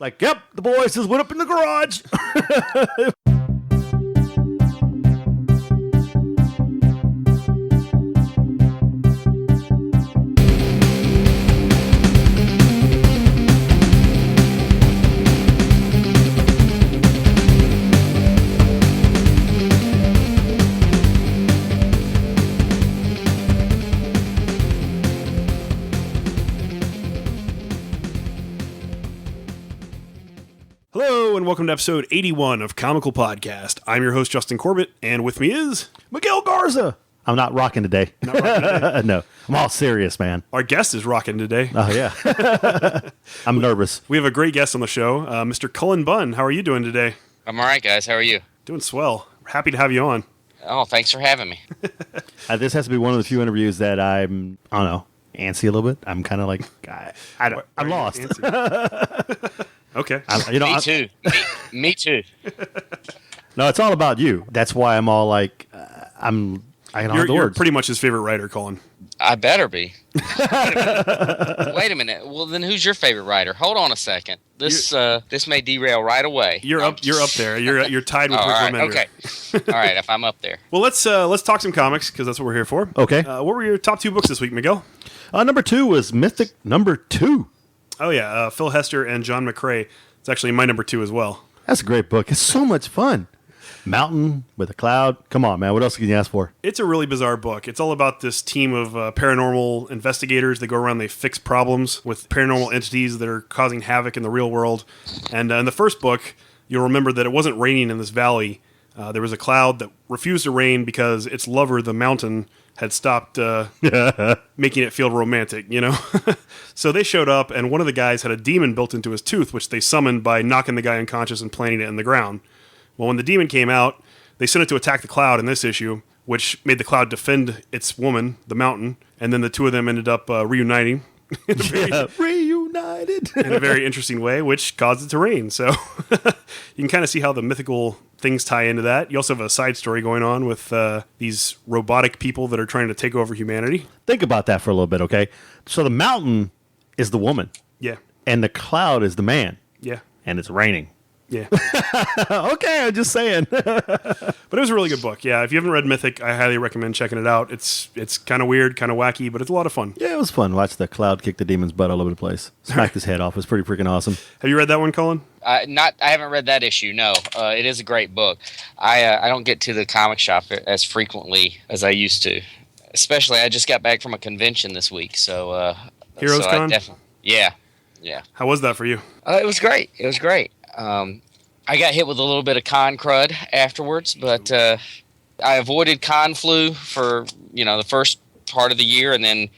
Like, yep, the boys just went up in the garage. Hello, and welcome to episode 81 of Comical Podcast. I'm your host, Justin Corbett, and with me is... Miguel Garza. I'm not rocking today. Not rocking today? No, I'm all serious, man. Our guest is rocking today. Oh, yeah. I'm nervous. We have a great guest on the show, Mr. Cullen Bunn. How are you doing today? I'm all right, guys. How are you? Doing swell. Happy to have you on. Oh, thanks for having me. This has to be one of the few interviews that I don't know, antsy a little bit. I'm kind of like, I'm lost. Okay. Me too. Me too. No, it's all about you. That's why I'm all like, I don't have the You're words. pretty much his favorite writer, Cullen. I better be. Wait a minute. Well, then who's your favorite writer? Hold on a second. This may derail right away. You're up there. You're tied with Rick Remender. Okay. All right, if I'm up there. Well, let's talk some comics, because that's what we're here for. Okay. What were your top two books this week, Miguel? Number 2 was Mythic number 2. Oh, yeah. Phil Hester and John McCrae. It's actually my number 2 as well. That's a great book. It's so much fun. Mountain with a cloud. Come on, man. What else can you ask for? It's a really bizarre book. It's all about this team of paranormal investigators. They go around, they fix problems with paranormal entities that are causing havoc in the real world. And in the first book, you'll remember that it wasn't raining in this valley. There was a cloud that refused to rain because its lover, the mountain, had stopped making it feel romantic, you know? So they showed up, and one of the guys had a demon built into his tooth, which they summoned by knocking the guy unconscious and planting it in the ground. Well, when the demon came out, they sent it to attack the cloud in this issue, which made the cloud defend its woman, the mountain, and then the two of them ended up reuniting. Reunited. In a very interesting way, which caused it to rain. So you can kind of see how the mythical things tie into that. You also have a side story going on with these robotic people that are trying to take over humanity. Think about that for a little bit, okay? So the mountain is the woman. Yeah. And the cloud is the man. Yeah. And it's raining. Yeah. Okay, I'm just saying. But it was a really good book. Yeah, if you haven't read Mythic, I highly recommend checking it out. It's kind of weird, kind of wacky, but it's a lot of fun. Yeah, it was fun. Watch the cloud kick the demon's butt all over the place. Smacked his head off. It was pretty freaking awesome. Have you read that one, Cullen? I haven't read that issue, no. It is a great book. I don't get to the comic shop as frequently as I used to. Especially, I just got back from a convention this week, so... Heroes Con? Yeah. How was that for you? It was great. I got hit with a little bit of con crud afterwards, but I avoided con flu for the first part of the year, and then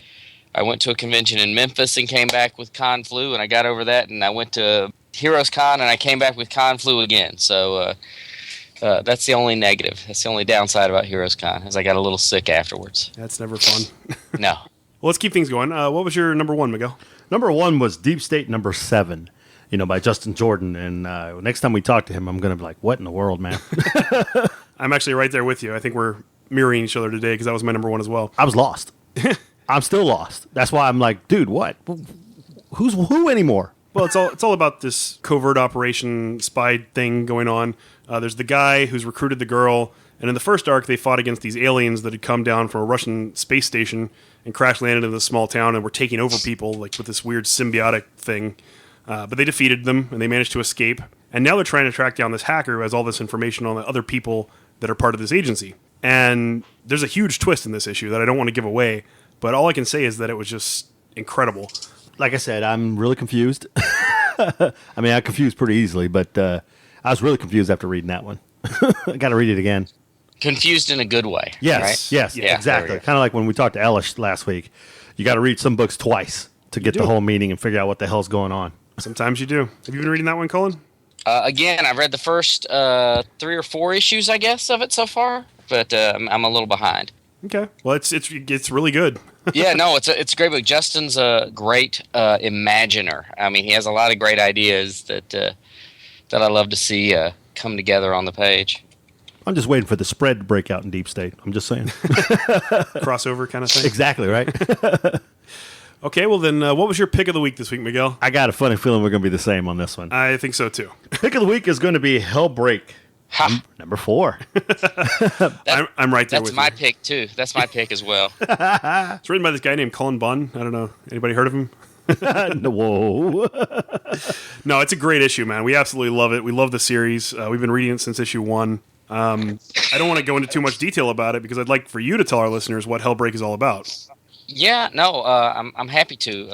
I went to a convention in Memphis and came back with con flu, and I got over that, and I went to Heroes Con, and I came back with con flu again. So that's the only negative. That's the only downside about Heroes Con, is I got a little sick afterwards. That's never fun. No. Well, let's keep things going. What was your number 1, Miguel? Number 1 was Deep State number 7. By Justin Jordan. And next time we talk to him, I'm going to be like, what in the world, man? I'm actually right there with you. I think we're mirroring each other today, because that was my number 1 as well. I was lost. I'm still lost. That's why I'm like, dude, what? Who's who anymore? Well, it's all about this covert operation spy thing going on. There's the guy who's recruited the girl, and in the first arc, they fought against these aliens that had come down from a Russian space station and crash landed in this small town and were taking over people, like with this weird symbiotic thing. But they defeated them, and they managed to escape. And now they're trying to track down this hacker who has all this information on the other people that are part of this agency. And there's a huge twist in this issue that I don't want to give away, but all I can say is that it was just incredible. Like I said, I'm really confused. I mean, I confused pretty easily, but I was really confused after reading that one. I got to read it again. Confused in a good way. Yes, right? yes, yeah, exactly. Kind of like when we talked to Ellis last week. You got to read some books twice to get the whole meaning and figure out what the hell's going on. Sometimes you do. Have you been reading that one, Cullen? Again, I've read the first 3 or 4 issues, I guess, of it so far, but I'm a little behind. Okay. Well, it's really good. Yeah, no, it's a great book. Justin's a great imaginer. I mean, he has a lot of great ideas that I love to see come together on the page. I'm just waiting for the spread to break out in Deep State. I'm just saying. Crossover kind of thing. Exactly, right? Okay, well then, what was your pick of the week this week, Miguel? I got a funny feeling we're going to be the same on this one. I think so too. Pick of the week is going to be Hellbreak, number 4. I'm right there That's with my you. pick, too. That's my pick as well. It's written by this guy named Cullen Bunn. I don't know. Anybody heard of him? Whoa. No, it's a great issue, man. We absolutely love it. We love the series. We've been reading it since issue 1. I don't want to go into too much detail about it because I'd like for you to tell our listeners what Hellbreak is all about. Yeah, no, I'm happy to.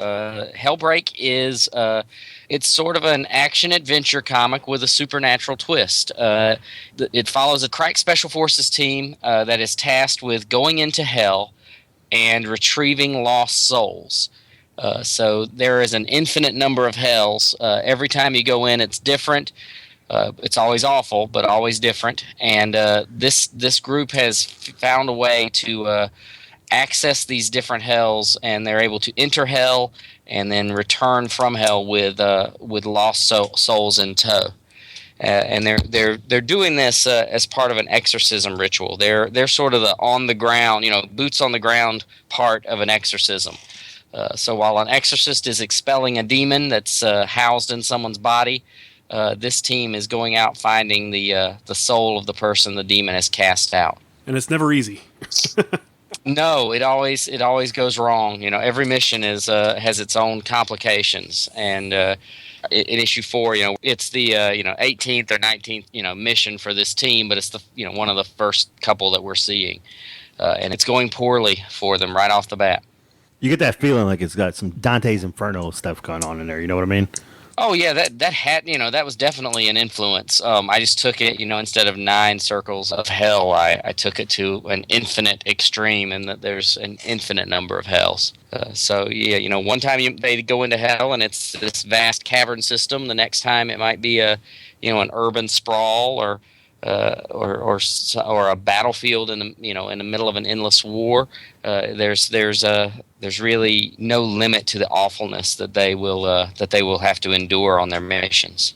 Hellbreak is it's sort of an action-adventure comic with a supernatural twist. It follows a crack special forces team that is tasked with going into hell and retrieving lost souls. So there is an infinite number of hells. Every time you go in, it's different. It's always awful, but always different. And this group has found a way to access these different hells, and they're able to enter hell and then return from hell with lost souls in tow. And they're doing this as part of an exorcism ritual. They're sort of the on the ground, boots on the ground part of an exorcism. So while an exorcist is expelling a demon that's housed in someone's body, this team is going out finding the soul of the person the demon has cast out. And it's never easy. No, it always goes wrong. Every mission has its own complications, and in issue 4, it's the 18th or 19th mission for this team, but it's the one of the first couple that we're seeing, and it's going poorly for them right off the bat. You get that feeling like it's got some Dante's Inferno stuff going on in there. You know what I mean? Oh yeah, that had that was definitely an influence. I just took it, instead of 9 circles of hell, I took it to an infinite extreme, and that there's an infinite number of hells. So yeah, one time they go into hell and it's this vast cavern system. The next time it might be an urban sprawl or a battlefield in the middle of an endless war. There's really no limit to the awfulness that they will have to endure on their missions.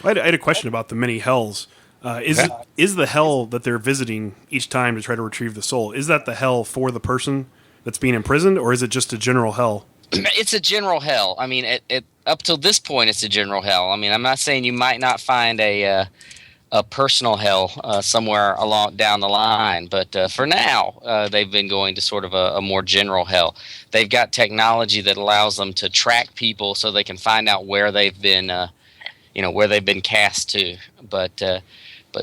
I had a question about the many hells. Is the hell that they're visiting each time to try to retrieve the soul, is that the hell for the person that's being imprisoned, or is it just a general hell? It's a general hell. I mean, up till this point, it's a general hell. I mean, I'm not saying you might not find a personal hell somewhere along down the line, but for now, they've been going to sort of a more general hell. They've got technology that allows them to track people so they can find out where they've been, where they've been cast to. But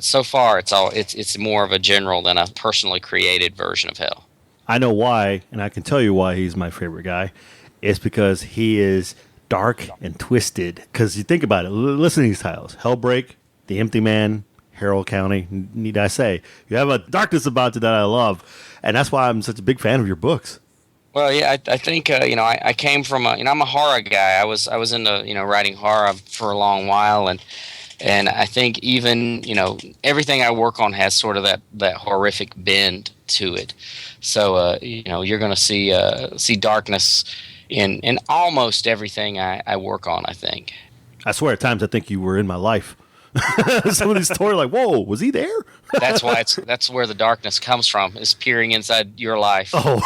so far, it's more of a general than a personally created version of hell. I know why, and I can tell you why he's my favorite guy. It's because he is dark and twisted. Because you think about it, listen to these titles: Hellbreak, The Empty Man, Harrow County. Need I say? You have a darkness about it that I love, and that's why I'm such a big fan of your books. Well, yeah, I think I came from I'm a horror guy. I was into writing horror for a long while, and I think even everything I work on has sort of that horrific bend to it. So you're going to see darkness in almost everything I work on, I think. I swear, at times I think you were in my life. Some of these stories, like, whoa, was he there? That's where the darkness comes from, is peering inside your life. Oh.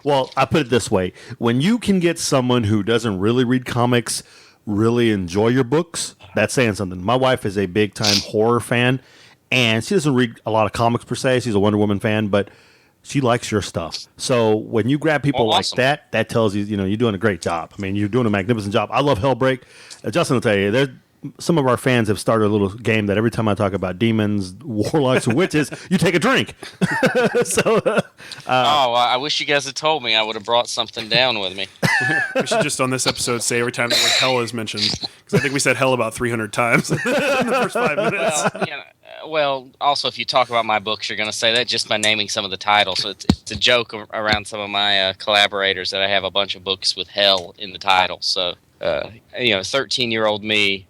Well, I put it this way. When you can get someone who doesn't really read comics really enjoy your books, that's saying something. My wife is a big-time horror fan, and she doesn't read a lot of comics per se. She's a Wonder Woman fan, but she likes your stuff. So when you grab people like that, that tells you, you're doing a great job. I mean, you're doing a magnificent job. I love Hellbreak. Justin will tell you, some of our fans have started a little game that every time I talk about demons, warlocks, and witches, you take a drink. I wish you guys had told me. I would have brought something down with me. We should just on this episode say every time the word hell is mentioned, because I think we said hell about 300 times in the first 5 minutes. Well, also, if you talk about my books, you're going to say that just by naming some of the titles. So it's a joke around some of my collaborators that I have a bunch of books with hell in the title. So, 13-year-old me,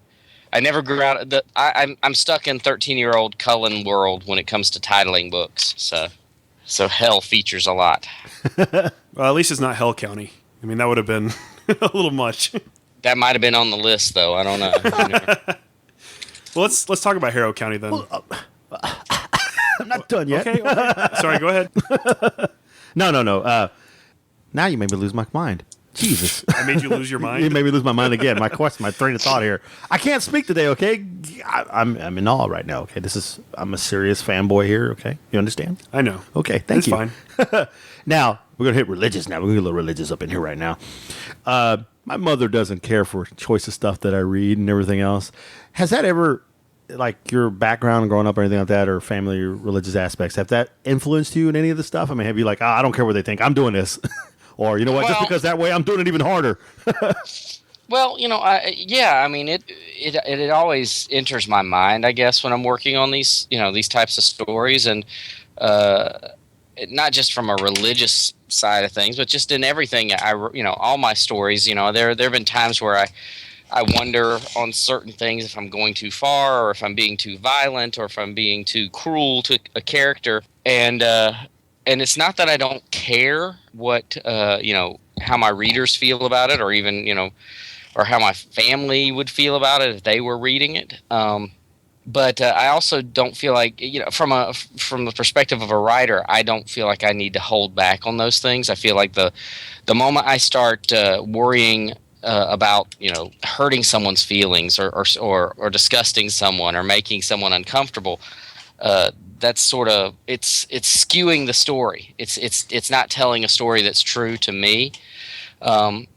I never grew out. I'm stuck in 13-year-old Cullen world when it comes to titling books. So hell features a lot. Well, at least it's not Hell County. I mean, that would have been a little much. That might have been on the list, though. I don't know. Well, let's talk about Harrow County then. I'm not done yet. Okay. Sorry, go ahead. No. Now you made me lose my mind. Jesus. I made you lose your mind? You made me lose my mind again. My train of thought here. I can't speak today, okay? I'm in awe right now, okay? I'm a serious fanboy here, okay? You understand? I know. Okay, thank you. It's fine. Now, we're going to hit religious now. We're going to get a little religious up in here right now. My mother doesn't care for choice of stuff that I read and everything else. Has that ever, like your background growing up or anything like that, or family or religious aspects, have that influenced you in any of the stuff? I mean, have you like, I don't care what they think, I'm doing this. Or, you know what, just because that way I'm doing it even harder. Well, I mean, it always enters my mind, I guess, when I'm working on these types of stories, and not just from a religious side of things, but just in everything. All my stories, there have been times where I wonder on certain things if I'm going too far, or if I'm being too violent, or if I'm being too cruel to a character, and it's not that I don't care what, how my readers feel about it, or even, or how my family would feel about it if they were reading it. But I also don't feel like, from the perspective of a writer, I don't feel like I need to hold back on those things. I feel like the moment I start worrying about, hurting someone's feelings or disgusting someone or making someone uncomfortable, that's sort of it's skewing the story. It's not telling a story that's true to me. And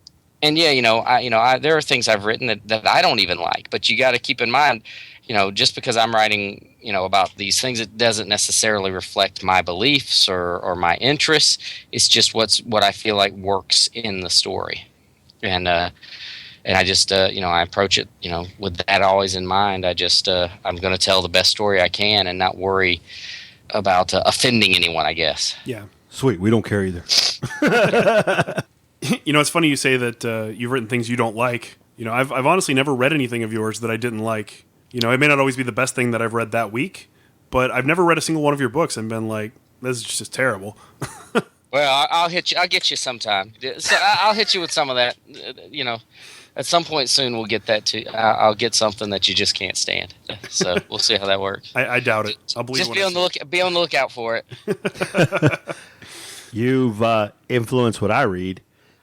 yeah, there are things I've written that I don't even like, but you got to keep in mind, just because I'm writing, about these things, it doesn't necessarily reflect my beliefs or my interests. It's just what I feel like works in the story. And I just, I approach it, with that always in mind. I'm going to tell the best story I can and not worry about offending anyone, I guess. Yeah. Sweet. We don't care either. It's funny you say that you've written things you don't like. I've honestly never read anything of yours that I didn't like. It may not always be the best thing that I've read that week, but I've never read a single one of your books and been like, this is just terrible. Well, I'll hit you. I'll get you sometime. So I'll hit you with some of that, At some point soon, we'll get that too. I'll get something that you just can't stand. So we'll see how that works. I doubt it. I'll believe. Just be on the lookout for it. You've influenced what I read.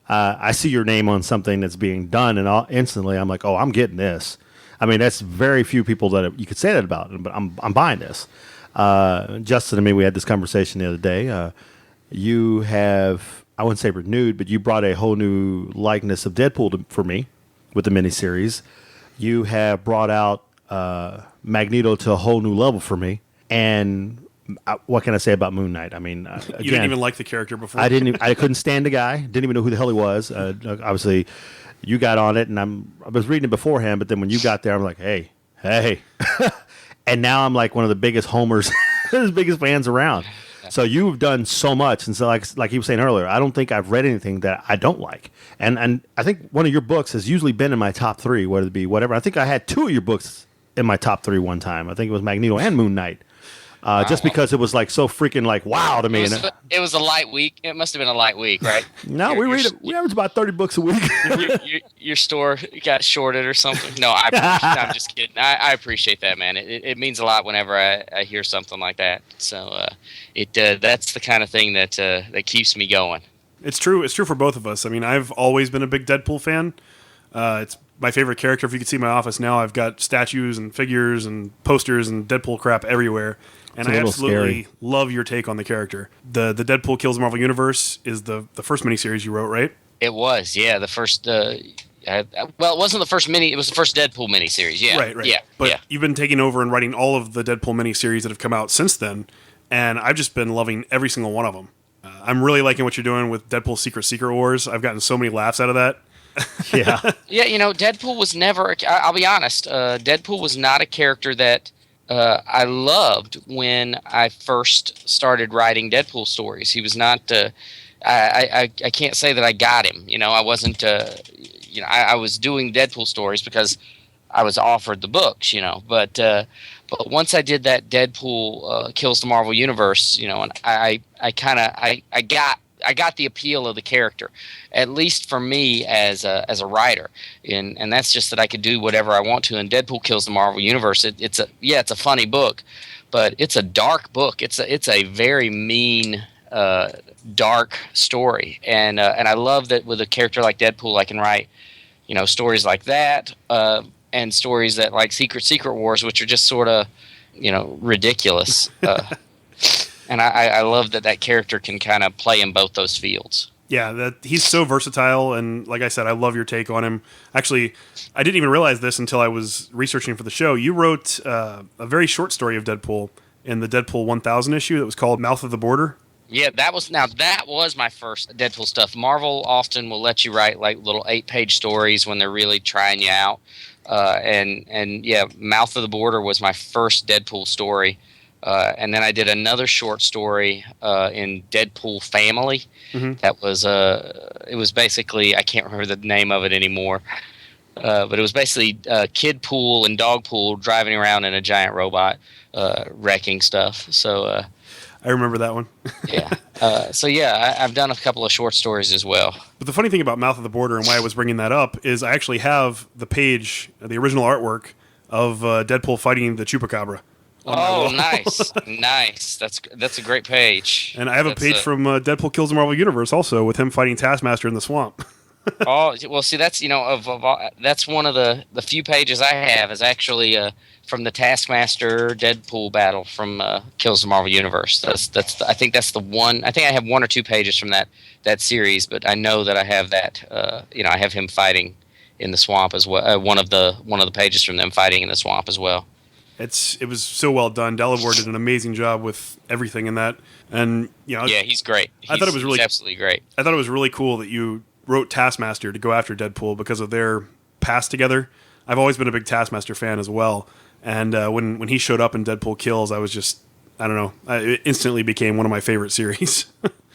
I see your name on something that's being done, and instantly I'm like, oh, I'm getting this. I mean, that's very few people that you could say that about, but I'm buying this. Justin and me, we had this conversation the other day. You have, I wouldn't say renewed, but you brought a whole new likeness of Deadpool for me with the miniseries. You have brought out Magneto to a whole new level for me. And what can I say about Moon Knight? I mean, again, you didn't even like the character before. I couldn't stand the guy. Didn't even know who the hell he was. Obviously, you got on it, and I was reading it beforehand. But then when you got there, I'm like, hey, and now I'm like one of the biggest homers, the biggest fans around. So you've done so much, and so like you were saying earlier, I don't think I've read anything that I don't like. And I think one of your books has usually been in my top three, whether it be whatever. I think I had two of your books in my top three one time. I think it was Magneto and Moon Knight. Just because it was like so freaking like wow to me. It was a light week. It must have been a light week, right? No, we average about 30 books a week. your store got shorted or something? No, I'm just kidding. I appreciate that, man. It means a lot whenever I hear something like that. So that's the kind of thing that keeps me going. It's true. It's true for both of us. I mean, I've always been a big Deadpool fan. It's my favorite character. If you could see my office now, I've got statues and figures and posters and Deadpool crap everywhere. And I absolutely love your take on the character. The Deadpool Kills the Marvel Universe is the first miniseries you wrote, right? It was, yeah. The first, well, it wasn't the first it was the first Deadpool miniseries, yeah. Right. Yeah, but you've been taking over and writing all of the Deadpool miniseries that have come out since then, and I've just been loving every single one of them. I'm really liking what you're doing with Deadpool Secret Wars. I've gotten so many laughs out of that. Yeah. Yeah, Deadpool was never, I'll be honest, Deadpool was not a character that I loved when I first started writing Deadpool stories. He was not. I can't say that I got him. I wasn't. I was doing Deadpool stories because I was offered the books. But once I did that Deadpool Kills the Marvel Universe, and I got the appeal of the character, at least for me as a writer, and that's just that I could do whatever I want to. And Deadpool Kills the Marvel Universe. It's a funny book, but it's a dark book. It's a very mean dark story, and I love that with a character like Deadpool, I can write, stories like that, and stories that like Secret Wars, which are just sort of, ridiculous. And I love that character can kind of play in both those fields. Yeah, that he's so versatile, and like I said, I love your take on him. Actually, I didn't even realize this until I was researching for the show. You wrote a very short story of Deadpool in the Deadpool 1000 issue that was called Mouth of the Border. Yeah, that was my first Deadpool stuff. Marvel often will let you write like little 8-page stories when they're really trying you out. And yeah, Mouth of the Border was my first Deadpool story. And then I did another short story in Deadpool Family. Mm-hmm. That was it was basically, I can't remember the name of it anymore, but it was basically Kid Pool and Dog Pool driving around in a giant robot wrecking stuff. So I remember that one. Yeah. I've done a couple of short stories as well. But the funny thing about Mouth of the Border and why I was bringing that up is I actually have the page, the original artwork of Deadpool fighting the Chupacabra. Oh, nice, nice. That's a great page. And I have a page from Deadpool Kills the Marvel Universe also with him fighting Taskmaster in the swamp. Oh, well, see, that's that's one of the few pages I have is actually from the Taskmaster Deadpool battle from Kills the Marvel Universe. I think that's the one. I think I have one or two pages from that series, but I know that I have that. I have him fighting in the swamp as well. One of the pages from them fighting in the swamp as well. It was so well done. Delaware did an amazing job with everything in that, and yeah, he's great. I thought it was really absolutely great. I thought it was really cool that you wrote Taskmaster to go after Deadpool because of their past together. I've always been a big Taskmaster fan as well, and when he showed up in Deadpool Kills, I was just, I don't know, it instantly became one of my favorite series.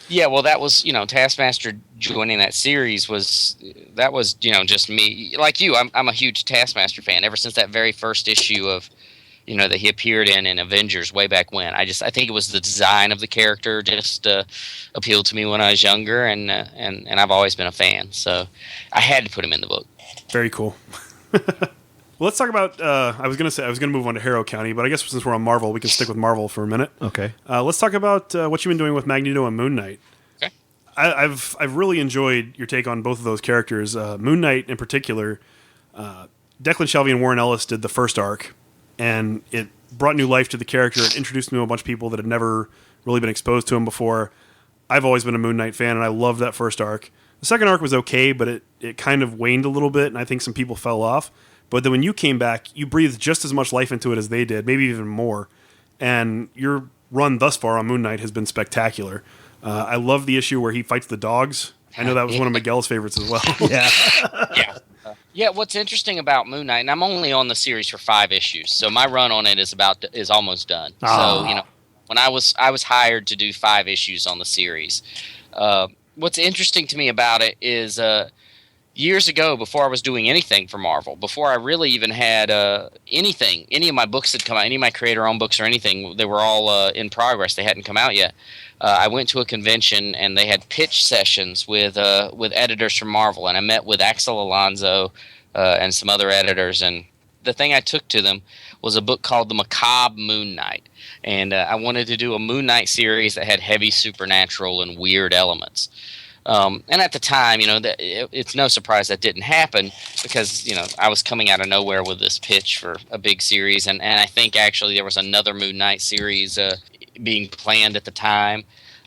Yeah, well, that was, Taskmaster joining that series was just me. Like you, I'm a huge Taskmaster fan ever since that very first issue of, that he appeared in Avengers way back when. I think it was the design of the character just appealed to me when I was younger, and I've always been a fan. So I had to put him in the book. Very cool. Well, let's talk about. I was going to move on to Harrow County, but I guess since we're on Marvel, we can stick with Marvel for a minute. Okay. Let's talk about what you've been doing with Magneto and Moon Knight. Okay. I've really enjoyed your take on both of those characters. Moon Knight in particular. Declan Shalvey and Warren Ellis did the first arc, and it brought new life to the character. It introduced me to a bunch of people that had never really been exposed to him before. I've always been a Moon Knight fan, and I loved that first arc. The second arc was okay, but it kind of waned a little bit, and I think some people fell off. But then when you came back, you breathed just as much life into it as they did, maybe even more. And your run thus far on Moon Knight has been spectacular. I love the issue where he fights the dogs. I know that was one of Miguel's favorites as well. Yeah. Yeah. Yeah, what's interesting about Moon Knight, and I'm only on the series for 5 issues, so my run on it is almost done. So, when I was hired to do 5 issues on the series, what's interesting to me about it is years ago, before I was doing anything for Marvel, before I really even had any of my books had come out, any of my creator-owned books or anything, they were all in progress. They hadn't come out yet. I went to a convention, and they had pitch sessions with editors from Marvel, and I met with Axel Alonso and some other editors, and the thing I took to them was a book called The Macabre Moon Knight, and I wanted to do a Moon Knight series that had heavy supernatural and weird elements. And at the time, it's no surprise that didn't happen because, I was coming out of nowhere with this pitch for a big series, and I think actually there was another Moon Knight series being planned at the time.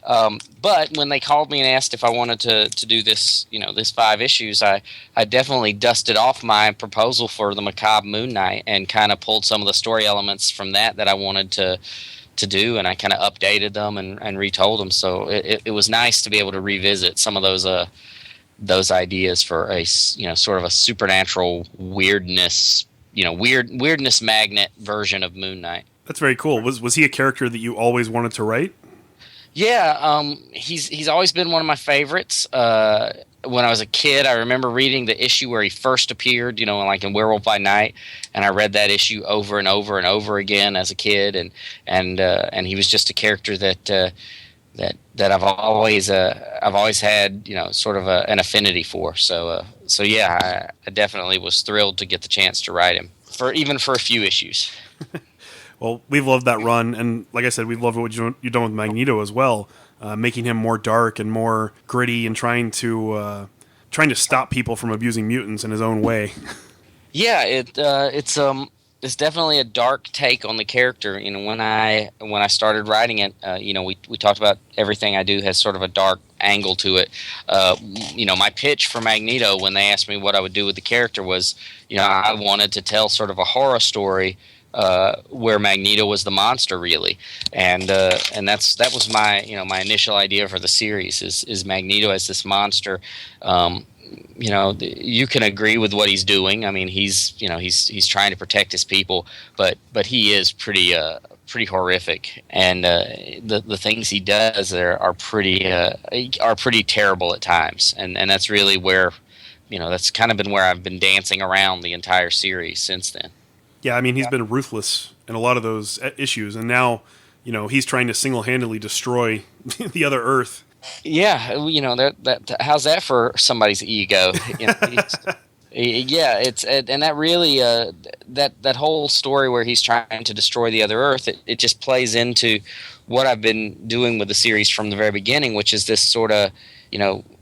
But when they called me and asked if I wanted to do this, this 5 issues, I definitely dusted off my proposal for the Macabre Moon Knight and kind of pulled some of the story elements from that I wanted to do, and I kind of updated them and retold them. So it was nice to be able to revisit some of those ideas for a sort of a supernatural weirdness, weirdness magnet version of Moon Knight. That's very cool. Was he a character that you always wanted to write? Yeah, he's always been one of my favorites. When I was a kid, I remember reading the issue where he first appeared, like in Werewolf by Night, and I read that issue over and over and over again as a kid, and he was just a character that I've always had sort of an affinity for. So yeah, I definitely was thrilled to get the chance to write him for a few issues. Well, we've loved that run, and like I said, we've loved what you've done with Magneto as well. making him more dark and more gritty and trying to stop people from abusing mutants in his own way. Yeah, it's definitely a dark take on the character. You know, when I started writing it, we talked about everything I do has sort of a dark angle to it. My pitch for Magneto when they asked me what I would do with the character was, I wanted to tell sort of a horror story where Magneto was the monster, really, and that was my initial idea for the series is Magneto as this monster. You can agree with what he's doing. I mean, he's trying to protect his people, but he is pretty horrific, and the things he does there are pretty terrible at times, and that's really where, that's kind of been where I've been dancing around the entire series since then. Yeah, I mean, he's been ruthless in a lot of those issues, and now, he's trying to single-handedly destroy the other Earth. Yeah, that how's that for somebody's ego? It's and that really that whole story where he's trying to destroy the other Earth, it just plays into what I've been doing with the series from the very beginning, which is this sort of,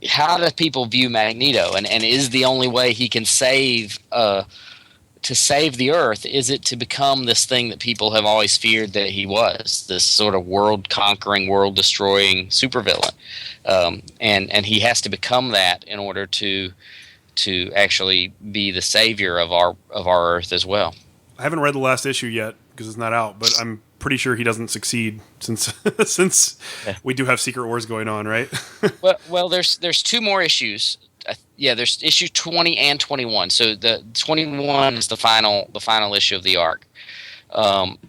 how do people view Magneto, and is the only way he can save the Earth, is it to become this thing that people have always feared that he was, this sort of world-conquering, world-destroying supervillain, and he has to become that in order to actually be the savior of our Earth as well. I haven't read the last issue yet because it's not out, but I'm pretty sure he doesn't succeed since we do have Secret Wars going on, right? well, there's two more issues. There's issue 20 and 21. So the 21 is the final issue of the arc.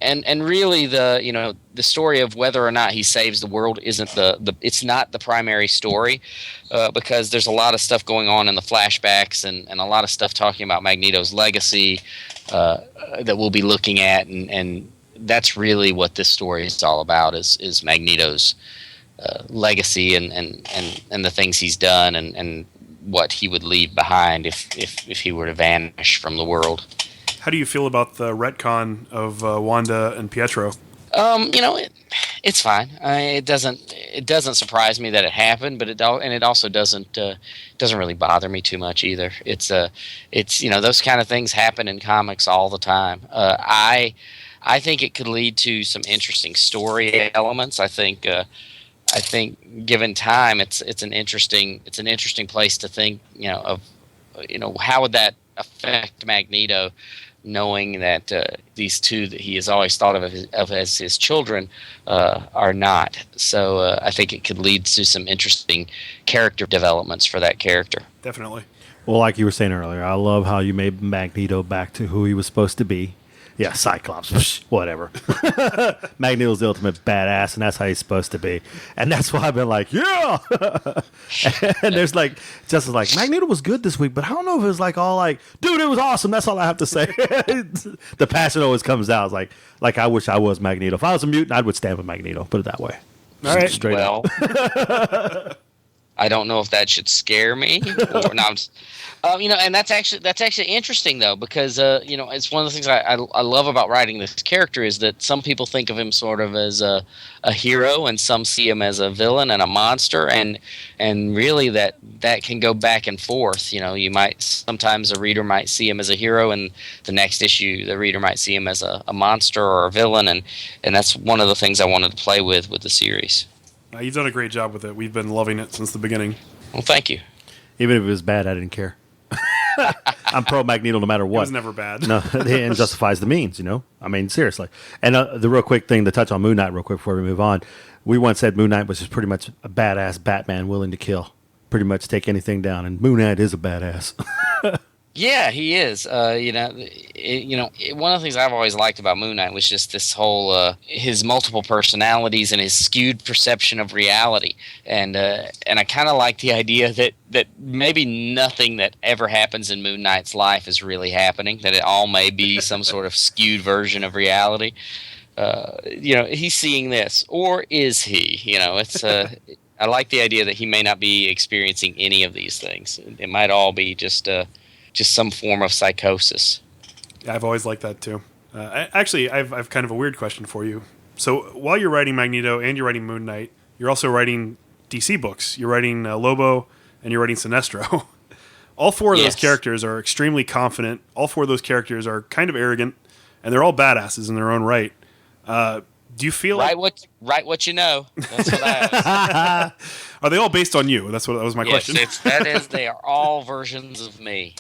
And really the story of whether or not he saves the world isn't it's not the primary story, because there's a lot of stuff going on in the flashbacks and a lot of stuff talking about Magneto's legacy that we'll be looking at, and that's really what this story is all about is Magneto's legacy and the things he's done and what he would leave behind if he were to vanish from the world. How do you feel about the retcon of Wanda and Pietro? It's fine. It doesn't surprise me that it happened, but it also doesn't really bother me too much either. It's those kind of things happen in comics all the time. I think it could lead to some interesting story elements. I think given time, it's an interesting place to think, how would that affect Magneto, knowing that these two that he has always thought of as his children are not. So I think it could lead to some interesting character developments for that character. Definitely. Well, like you were saying earlier, I love how you made Magneto back to who he was supposed to be. Yeah, Cyclops, whatever. Magneto's the ultimate badass, and that's how he's supposed to be. And that's why I've been like, yeah! And there's Justice Magneto was good this week, but I don't know if it was all dude, it was awesome. That's all I have to say. The passion always comes out. It's like I wish I was Magneto. If I was a mutant, I would stand with Magneto. Put it that way. All right. Straight up. I don't know if that should scare me or not. And that's actually interesting though, because it's one of the things I love about writing this character is that some people think of him sort of as a hero, and some see him as a villain and a monster, and really that can go back and forth. You might sometimes a reader might see him as a hero, and the next issue the reader might see him as a monster or a villain, and that's one of the things I wanted to play with the series. You've done a great job with it. We've been loving it since the beginning. Well, thank you. Even if it was bad, I didn't care. I'm pro Magneto no matter what. It was never bad. No, the end justifies the means, I mean, seriously. And the real quick thing to touch on Moon Knight real quick before we move on. We once said Moon Knight was just pretty much a badass Batman willing to kill. Pretty much take anything down. And Moon Knight is a badass. Yeah, he is. One of the things I've always liked about Moon Knight was just this whole his multiple personalities and his skewed perception of reality, and I kind of like the idea that maybe nothing that ever happens in Moon Knight's life is really happening. That it all may be some sort of skewed version of reality. He's seeing this, or is he? It's. I like the idea that he may not be experiencing any of these things. It might all be just some form of psychosis. Yeah, I've always liked that too. Actually, I've kind of a weird question for you. So while you're writing Magneto and you're writing Moon Knight, you're also writing DC books. You're writing Lobo, and you're writing Sinestro. All four of those characters are extremely confident. All four of those characters are kind of arrogant, and they're all badasses in their own right. Do you feel write what you know? That's what I asked. Are they all based on you? That was my question. Yes, they are all versions of me.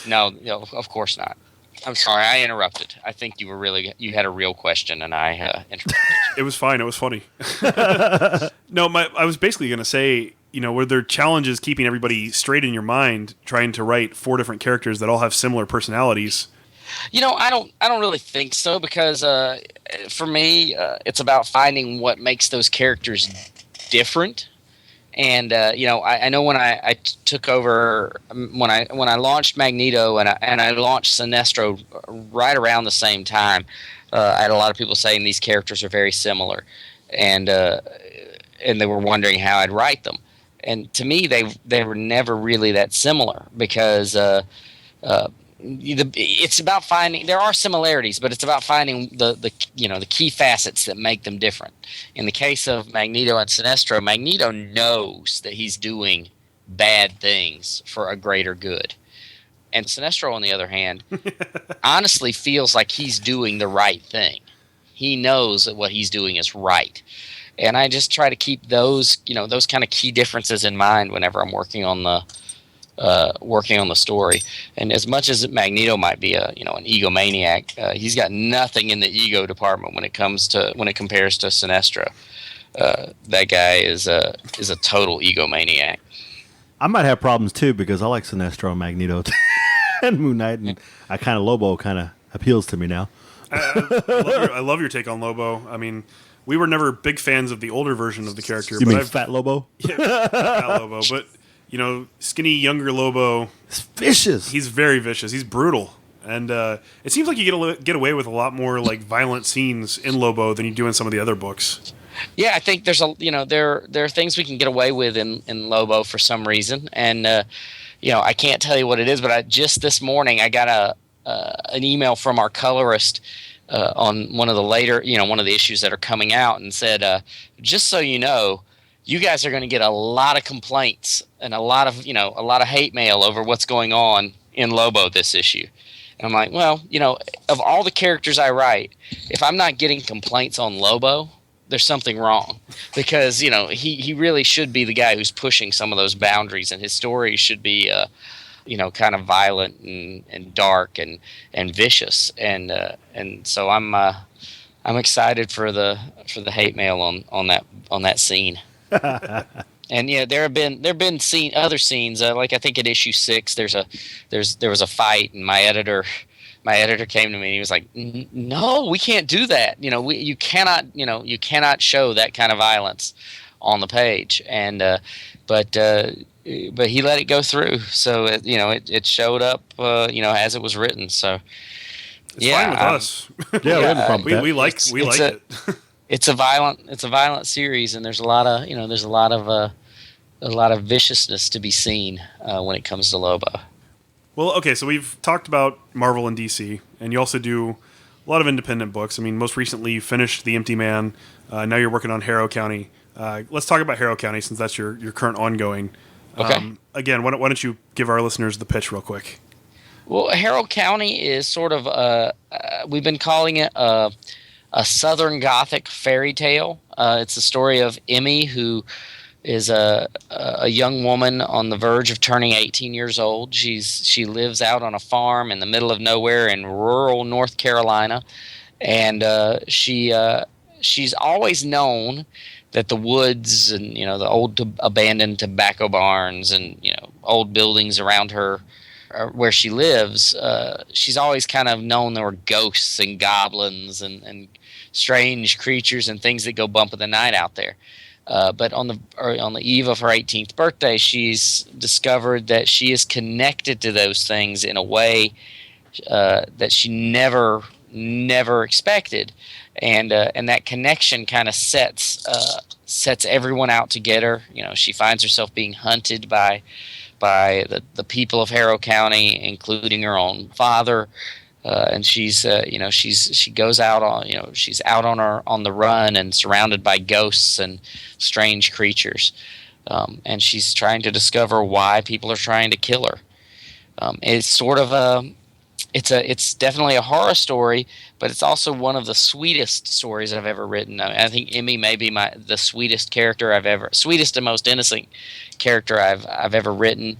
No, of course not. I'm sorry, I interrupted. I think you had a real question, and I interrupted. It was fine. It was funny. No, I was basically going to say, were there challenges keeping everybody straight in your mind, trying to write four different characters that all have similar personalities? I don't really think so, because for me, it's about finding what makes those characters different. And I know when I took over, when I launched Magneto and I launched Sinestro right around the same time, I had a lot of people saying these characters are very similar, and they were wondering how I'd write them. And to me, they were never really that similar, because it's about finding. There are similarities, but it's about finding the key facets that make them different. In the case of Magneto and Sinestro, Magneto knows that he's doing bad things for a greater good, and Sinestro, on the other hand, honestly feels like he's doing the right thing. He knows that what he's doing is right, and I just try to keep those kind of key differences in mind whenever I'm working on the story. And as much as Magneto might be an egomaniac, he's got nothing in the ego department when it compares to Sinestro. That guy is a total egomaniac. I might have problems too, because I like Sinestro and Magneto and Moon Knight, and Lobo kind of appeals to me now. I love your take on Lobo. I mean, we were never big fans of the older version of the character. You mean Fat Lobo? Yeah, Fat Lobo, but skinny, younger Lobo. He's vicious. He's very vicious. He's brutal. And it seems like you get away with a lot more violent scenes in Lobo than you do in some of the other books. Yeah, I think there's there are things we can get away with in Lobo for some reason. And, I can't tell you what it is, but just this morning I got an email from our colorist on one of the issues that are coming out, and said, just so you know, you guys are going to get a lot of complaints and a lot of hate mail over what's going on in Lobo this issue. And I'm like, well, of all the characters I write, if I'm not getting complaints on Lobo, there's something wrong, because he really should be the guy who's pushing some of those boundaries, and his stories should be kind of violent and dark and vicious, and so I'm excited for the hate mail on that scene. And there have been other scenes, like I think at issue 6 there was a fight, and my editor came to me and he was like, no, we can't do that. You cannot show that kind of violence on the page. And but he let it go through, so it showed up as it was written. So it's fine with us. We like it. It's a violent series, and there's a lot of viciousness to be seen when it comes to Lobo. Well, okay, so we've talked about Marvel and DC, and you also do a lot of independent books. I mean, most recently you finished The Empty Man. Now you're working on Harrow County. Let's talk about Harrow County, since that's your current ongoing. Okay. Again, why don't you give our listeners the pitch real quick? Well, Harrow County is sort of we've been calling it a Southern Gothic fairy tale. It's the story of Emmy, who is a young woman on the verge of turning 18 years old. She lives out on a farm in the middle of nowhere in rural North Carolina, and she's always known that the woods and the old abandoned tobacco barns and old buildings around her where she lives, she's always kind of known there were ghosts and goblins and strange creatures and things that go bump in the night out there. But on the eve of her 18th birthday, she's discovered that she is connected to those things in a way that she never expected, and that connection kind of sets everyone out to get her. She finds herself being hunted by the people of Harrow County, including her own father. and she's she goes out on she's out on the run and surrounded by ghosts and strange creatures, and she's trying to discover why people are trying to kill her. It's sort of it's definitely a horror story, but it's also one of the sweetest stories I've ever written. I think Emmy may be the sweetest and most innocent character I've ever written,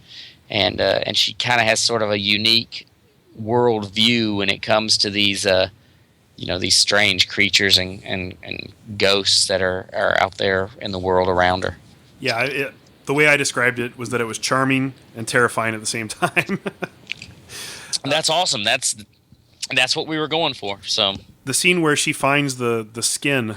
and she kind of has sort of a unique world view when it comes to these these strange creatures and ghosts that are out there in the world around her. Yeah, the way I described it was that it was charming and terrifying at the same time. That's awesome. That's what we were going for. So the scene where she finds the skin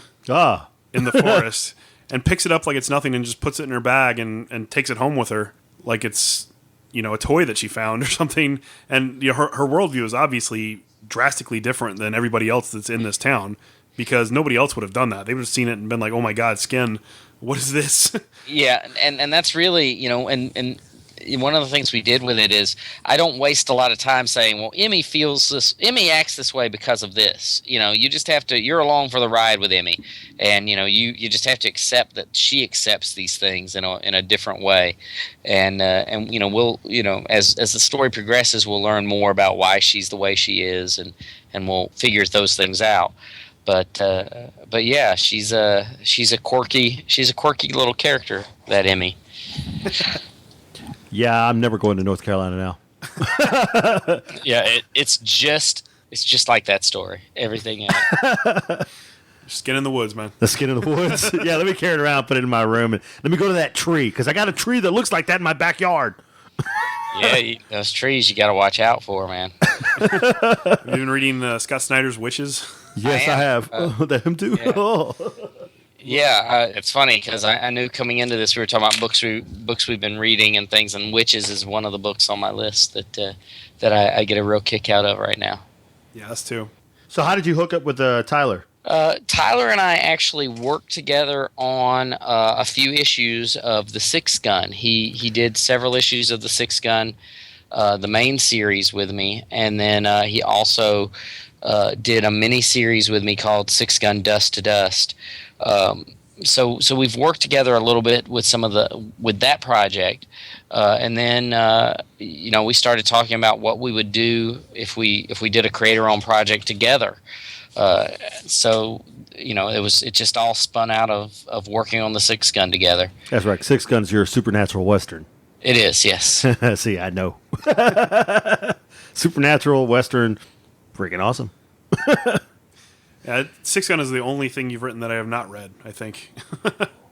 in the forest and picks it up like it's nothing and just puts it in her bag and takes it home with her like it's a toy that she found or something. And her worldview is obviously drastically different than everybody else that's in this town, because nobody else would have done that. They would have seen it and been like, "Oh my God, skin! What is this?" Yeah, and that's really and one of the things we did with it is I don't waste a lot of time saying, well, Emmy acts this way because of this. You just have to, you're along for the ride with Emmy, and you just have to accept that she accepts these things in a different way, and we'll as the story progresses, we'll learn more about why she's the way she is, and we'll figure those things out. But yeah, she's a quirky little character, that Emmy. Yeah, I'm never going to North Carolina now. Yeah, it's just like that story. Everything in it. Skin in the woods, man. The skin in the woods. Yeah, let me carry it around, put it in my room, and let me go to that tree, because I got a tree that looks like that in my backyard. Yeah, those trees you got to watch out for, man. Have you been reading Scott Snyder's Witches? Yes, I have. Them too. Yeah. Oh. Yeah, it's funny because I knew coming into this we were talking about books we've been reading and things, and Witches is one of the books on my list that I get a real kick out of right now. Yeah, us too. So how did you hook up with Tyler? Tyler and I actually worked together on a few issues of the Six Gun. He did several issues of the Six Gun, the main series, with me, and then he also did a mini series with me called Six Gun Dust to Dust. So we've worked together a little bit with with that project, and then we started talking about what we would do if we did a creator-owned project together. It just all spun out of working on the Six Gun together. That's right. Six Gun's your supernatural western. It is, yes. See, I know. Supernatural western, freaking awesome. Yeah, Six Gun is the only thing you've written that I have not read, I think.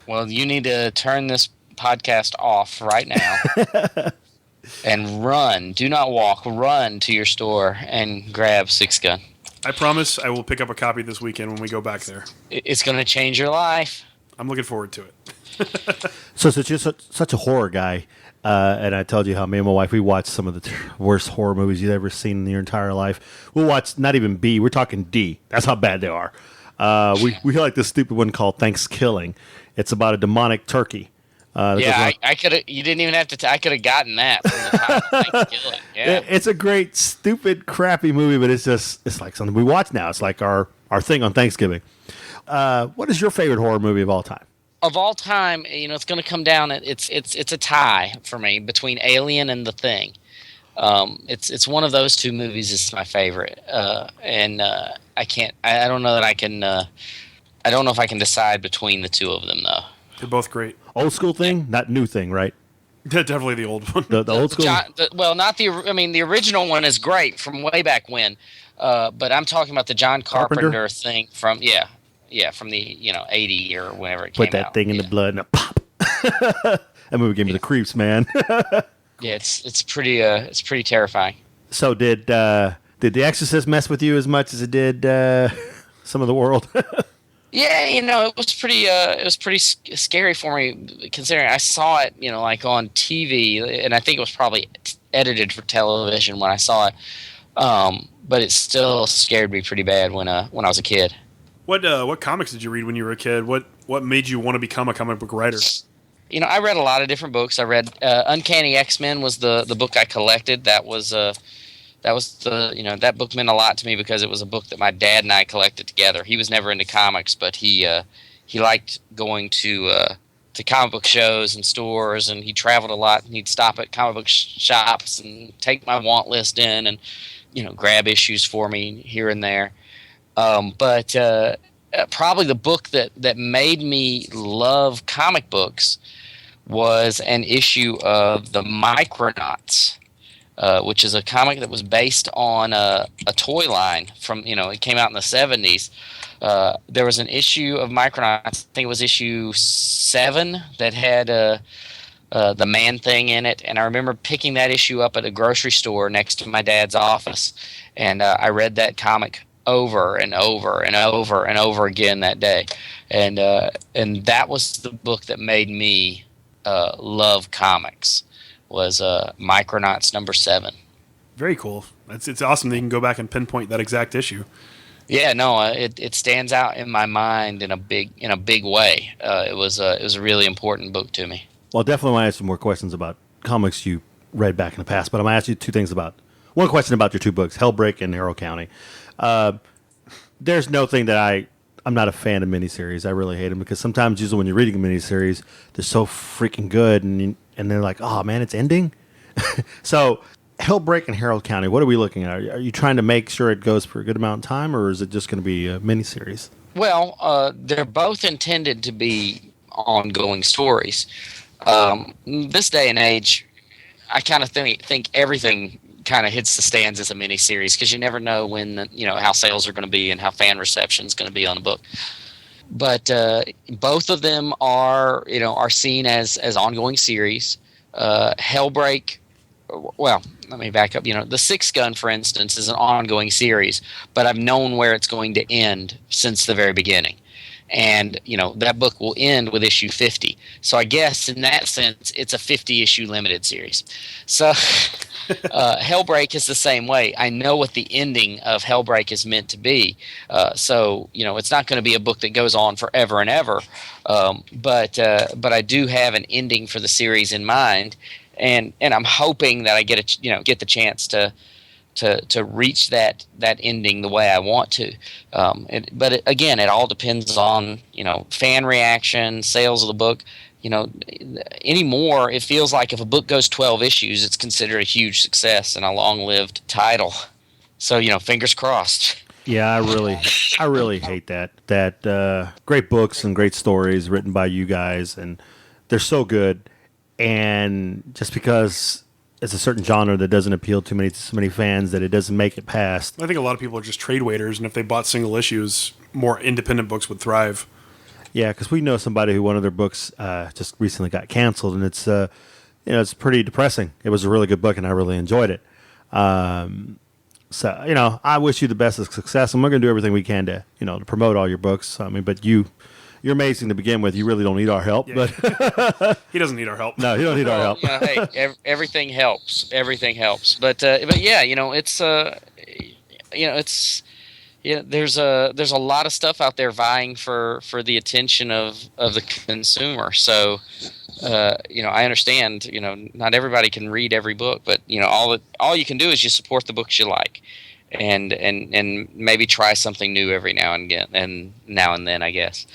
Well, you need to turn this podcast off right now and run. Do not walk. Run to your store and grab Six Gun. I promise I will pick up a copy this weekend when we go back there. It's going to change your life. I'm looking forward to it. So since you're such a horror guy, and I told you how me and my wife, we watch some of the worst horror movies you've ever seen in your entire life. We'll watch not even B, we're talking D. That's how bad they are. We like this stupid one called Thanksgiving. It's about a demonic turkey. I could have. You didn't even have to. I could have gotten that from the title. Thanksgiving. Yeah, it's a great, stupid, crappy movie, but it's like something we watch now. It's like our thing on Thanksgiving. What is your favorite horror movie of all time? Of all time, it's going to come down. It's a tie for me between Alien and The Thing. It's one of those two movies is my favorite, and I can't. I don't know that I can. I don't know if I can decide between the two of them though. They're both great. Old school thing, not new thing, right? Definitely the old one. The old school. Not the. I mean, the original one is great from way back when, but I'm talking about the John Carpenter thing from from the 80 or whenever it came out. Put that thing in the blood and a pop. That movie gave me the creeps, man. Yeah, it's pretty terrifying. So did The Exorcist mess with you as much as it did some of the world? Yeah, it was pretty scary for me, considering I saw it, like on TV, and I think it was probably edited for television when I saw it. But it still scared me pretty bad when I was a kid. What comics did you read when you were a kid? What made you want to become a comic book writer? I read a lot of different books. I read Uncanny X-Men was the book I collected. That was that was that book meant a lot to me because it was a book that my dad and I collected together. He was never into comics, but he liked going to comic book shows and stores, and he traveled a lot, and he'd stop at comic book shops and take my want list in and grab issues for me here and there. But probably the book that made me love comic books was an issue of the Micronauts, which is a comic that was based on a toy line from, it came out in the 70s. There was an issue of Micronauts, I think it was issue 7, that had the Man-Thing in it. And I remember picking that issue up at a grocery store next to my dad's office. And I read that comic over and over and over and over again that day. And that was the book that made me love comics, was Micronauts number 7. Very cool. It's awesome that you can go back and pinpoint that exact issue. Yeah, no, it stands out in my mind in a big way. It was a really important book to me. Well, I definitely want to ask you more questions about comics you read back in the past, but I'm going to ask you two things one question about your 2 books, Hellbreak and Harrow County. There's no thing that I'm not a fan of miniseries. I really hate them because sometimes, usually when you're reading a miniseries, they're so freaking good, and they're like, oh man, it's ending. So, Hellbreak and Harrow County, what are we looking at? Are you trying to make sure it goes for a good amount of time, or is it just going to be a miniseries? Well, they're both intended to be ongoing stories. This day and age, I kind of think everything kind of hits the stands as a miniseries because you never know when how sales are going to be and how fan reception is going to be on a book. But both of them are seen as ongoing series. Hellbreak. Well, let me back up. The Six Gun, for instance, is an ongoing series, but I've known where it's going to end since the very beginning. And, that book will end with issue 50. So I guess in that sense, it's a 50-issue limited series. So Hellbreak is the same way. I know what the ending of Hellbreak is meant to be. So, it's not going to be a book that goes on forever and ever. But I do have an ending for the series in mind. And I'm hoping that I get the chance to reach that ending the way I want to. But again, it all depends on fan reaction, sales of the book. Anymore, it feels like if a book goes 12 issues, it's considered a huge success and a long-lived title. So fingers crossed. Yeah, I really hate that great books and great stories written by you guys, and they're so good. And just because it's a certain genre that doesn't appeal to so many fans, that it doesn't make it past. I think a lot of people are just trade waiters, and if they bought single issues, more independent books would thrive. Yeah, because we know somebody who one of their books just recently got canceled, and it's it's pretty depressing. It was a really good book, and I really enjoyed it. So I wish you the best of success, and we're going to do everything we can to to promote all your books. I mean, but you're amazing to begin with. You really don't need our help, Yeah. but He doesn't need our help. No, you don't need our help. Hey, everything helps. Everything helps. But yeah, there's a lot of stuff out there vying for the attention of the consumer. So I understand. Not everybody can read every book, but all you can do is just support the books you like, and maybe try something new every now and then, I guess.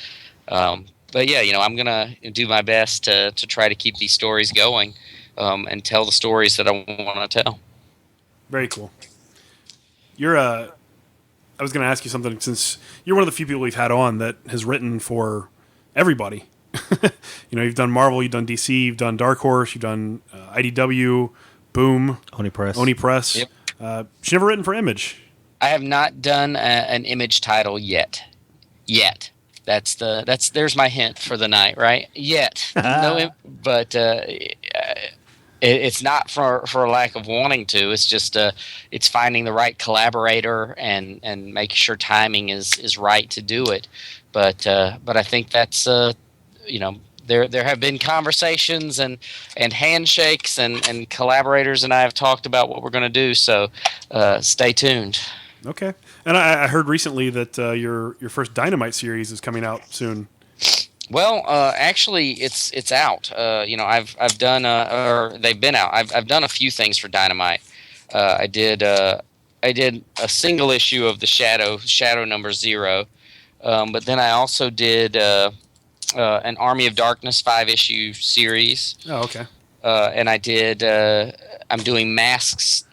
But yeah, I'm gonna do my best to try to keep these stories going, and tell the stories that I want to tell. Very cool. I was going to ask you something, since you're one of the few people we've had on that has written for everybody. You've done Marvel, you've done DC, you've done Dark Horse, you've done IDW, Boom, Oni Press. Yep. She's never written for Image. I have not done an Image title yet. There's my hint for the night, right? Yet. But it's not for a lack of wanting to. It's just it's finding the right collaborator and making sure timing is right to do it. But I think that's there have been conversations and handshakes and collaborators and I have talked about what we're going to do. So stay tuned. Okay. And I heard recently that your first Dynamite series is coming out soon. Well, actually, it's out. I've done or they've been out. I've done a few things for Dynamite. I did a single issue of the Shadow number 0, but then I also did an Army of Darkness 5-issue series. Oh, okay. And I did. I'm doing Masks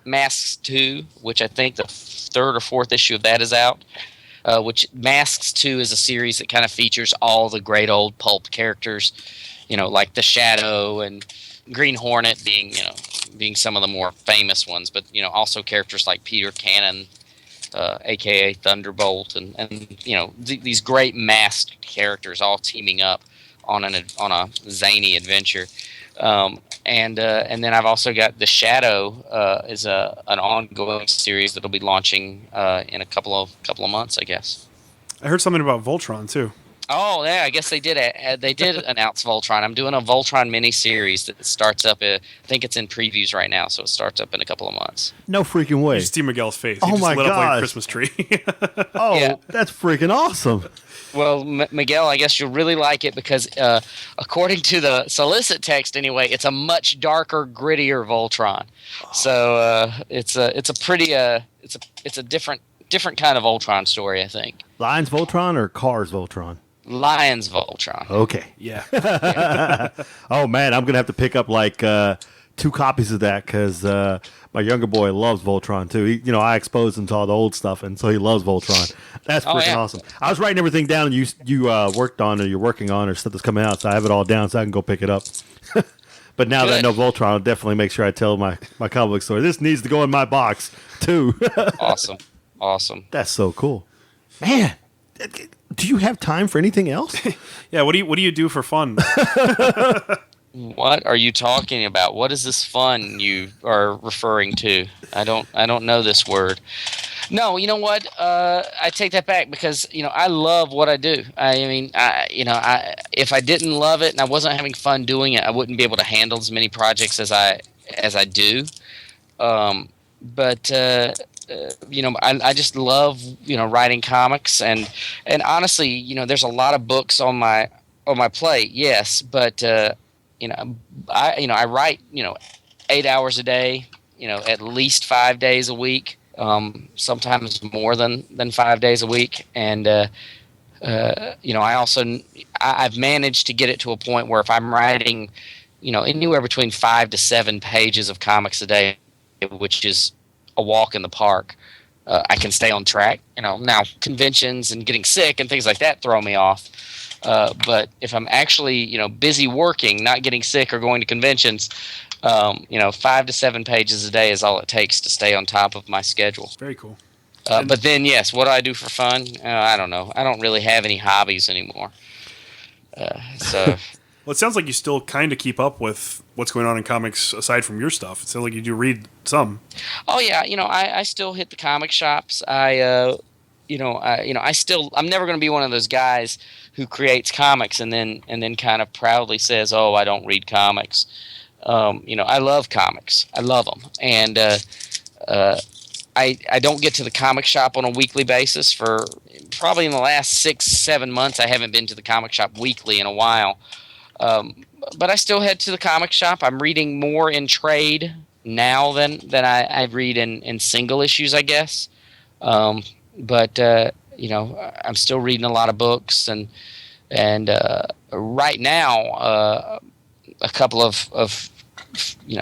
2, which I think the third or fourth issue of that is out. Which Masks 2 is a series that kind of features all the great old pulp characters, like the Shadow and Green Hornet being some of the more famous ones, but also characters like Peter Cannon, aka Thunderbolt, and these great masked characters all teaming up on a zany adventure. And then I've also got the Shadow is an ongoing series that'll be launching in a couple of months, I guess. I heard something about Voltron too. Oh yeah, I guess they did. They did announce Voltron. I'm doing a Voltron mini series that starts up. I think it's in previews right now, so it starts up in a couple of months. No freaking way! You see Miguel's face. Oh he just my lit up like a gosh. Christmas tree. Oh, Yeah. That's freaking awesome! Well, Miguel, I guess you'll really like it because, according to the solicit text, anyway, it's a much darker, grittier Voltron. So it's a different kind of Voltron story, I think. Lions Voltron or Cars Voltron? Lions Voltron. Okay. Yeah. Oh man, I'm gonna have to pick up like 2 copies of that because my younger boy loves Voltron too. I exposed him to all the old stuff, and so he loves Voltron. That's freaking awesome. I was writing everything down, and you worked on, or you're working on, or stuff that's coming out, so I have it all down, so I can go pick it up. But now that I know Voltron, I'll definitely make sure I tell my comic book story. This needs to go in my box too. Awesome. That's so cool, man. Do you have time for anything else? Yeah. What do you do for fun? What are you talking about? What is this fun you are referring to? I don't know this word. No, you know what? I take that back because I love what I do. If I didn't love it and I wasn't having fun doing it, I wouldn't be able to handle as many projects as I do. But I just love writing comics and honestly, there's a lot of books on my plate. Yes, but I write 8 hours a day. At least 5 days a week. Sometimes more than 5 days a week, and I've managed to get it to a point where if I'm writing, anywhere between 5 to 7 pages of comics a day, which is a walk in the park, I can stay on track. Now conventions and getting sick and things like that throw me off. But if I'm actually, busy working, not getting sick or going to conventions, 5 to 7 pages a day is all it takes to stay on top of my schedule. Very cool. But then, yes, what do I do for fun? I don't know. I don't really have any hobbies anymore. Well, it sounds like you still kind of keep up with what's going on in comics aside from your stuff. It sounds like you do read some. Oh yeah, I still hit the comic shops. I'm never going to be one of those guys who creates comics and then kind of proudly says, "Oh, I don't read comics." I love comics. I love them, and I don't get to the comic shop on a weekly basis. For probably in the last 6-7 months, I haven't been to the comic shop weekly in a while. But I still head to the comic shop. I'm reading more in trade now than I read in single issues, I guess. But I'm still reading a lot of books, and right now, a couple of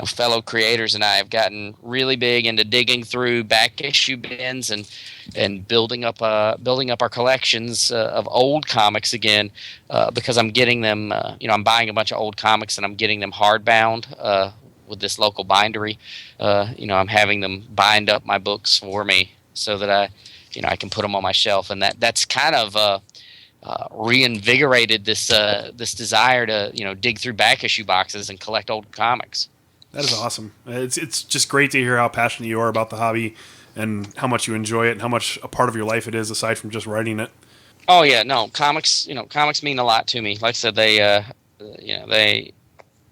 fellow creators and I have gotten really big into digging through back issue bins and building up our collections of old comics again, because I'm getting them. I'm buying a bunch of old comics and I'm getting them hardbound with this local bindery. I'm having them bind up my books for me so that I can put them on my shelf, and that's kind of reinvigorated this desire to dig through back issue boxes and collect old comics. That is awesome. It's just great to hear how passionate you are about the hobby and how much you enjoy it and how much a part of your life it is aside from just writing it. Oh yeah, no, comics mean a lot to me. Like I said,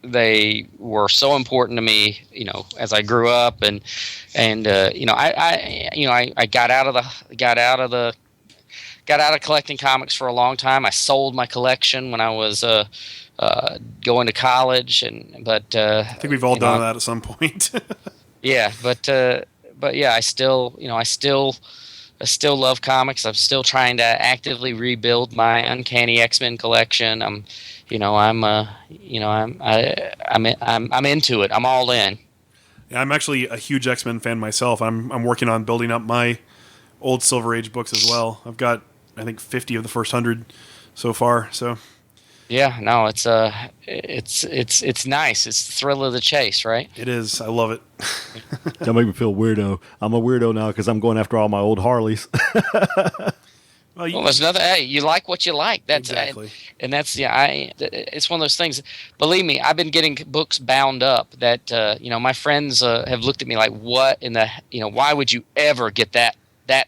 they were so important to me, as I grew up, and I got out of collecting comics for a long time. I sold my collection when I was going to college, but I think we've all done that at some point. Yeah, but but yeah, I still love comics. I'm still trying to actively rebuild my Uncanny X-Men collection. I'm into it. I'm all in. Yeah, I'm actually a huge X-Men fan myself. I'm working on building up my old Silver Age books as well. I've got, I think, 50 of the first 100 so far. So yeah, no, it's nice. It's the thrill of the chase, right? it is. I love it. That make me feel weirdo. I'm a weirdo now because I'm going after all my old Harleys. Well, there's nothing. Hey, you like what you like. That's exactly. And that's it's one of those things. Believe me, I've been getting books bound up that my friends have looked at me like, what in the why would you ever get that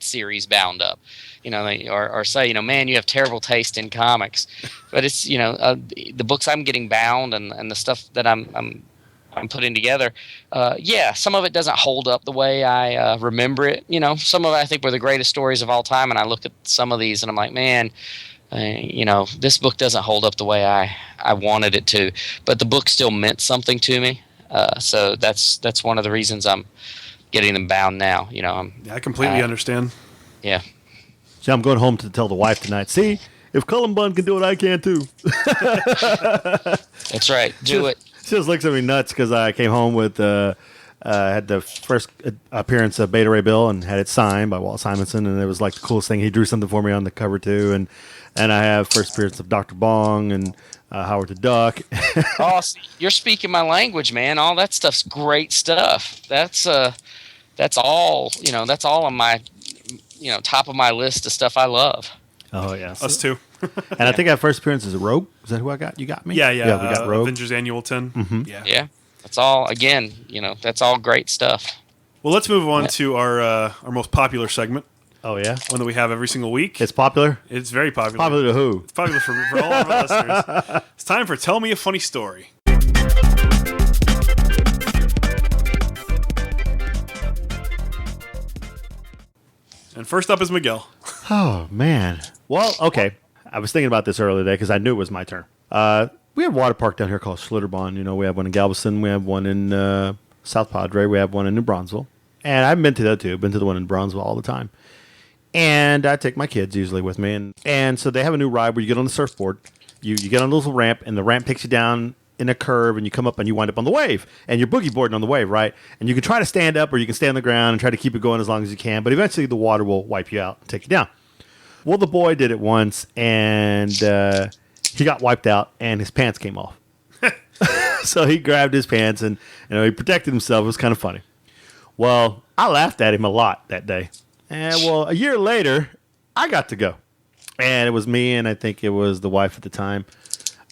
series bound up? Or say, man, you have terrible taste in comics. But it's the books I'm getting bound and the stuff that I'm putting together, some of it doesn't hold up the way I remember it. Some of it I think were the greatest stories of all time, and I look at some of these and I'm like, man, this book doesn't hold up the way I wanted it to. But the book still meant something to me, so that's one of the reasons I'm getting them bound now. I completely understand. Yeah. See, I'm going home to tell the wife tonight. See, if Cullen Bunn can do it, I can too. That's right. Do it. She just looks at me nuts because I came home with had the first appearance of Beta Ray Bill and had it signed by Walt Simonson, and it was like the coolest thing. He drew something for me on the cover too, and I have first appearance of Dr. Bong and Howard the Duck. Oh, you're speaking my language, man. All that stuff's great stuff. That's all. That's all on my top of my list of stuff I love. Oh yeah, Us too. And I think I have first appearance as a Rogue. Is that who I got? You got me? Yeah. We got Rogue. Avengers Annual 10. Mm-hmm. Yeah. That's all. Again, that's all great stuff. Well, let's move on to our most popular segment. Oh yeah, One that we have every single week. it's popular. It's very popular. Popular to who? It's popular for all of our listeners. It's time for Tell Me a Funny Story. And first up is Miguel. Oh man. Well, okay. I was thinking about this earlier today because I knew it was my turn. We have a water park down here called Schlitterbahn. We have one in Galveston. We have one in South Padre. We have one in New Braunfels. And I've been to that too. I've been to the one in Brownsville all the time. And I take my kids usually with me. And so they have a new ride where you get on the surfboard. You get on a little ramp, and the ramp takes you down in a curve, and you come up and you wind up on the wave. And you're boogie boarding on the wave, right? And you can try to stand up or you can stay on the ground and try to keep it going as long as you can. But eventually the water will wipe you out and take you down. Well, the boy did it once, and he got wiped out, and his pants came off. So he grabbed his pants, and he protected himself. It was kind of funny. Well, I laughed at him a lot that day. And, well, a year later, I got to go. And it was me, and I think it was the wife at the time.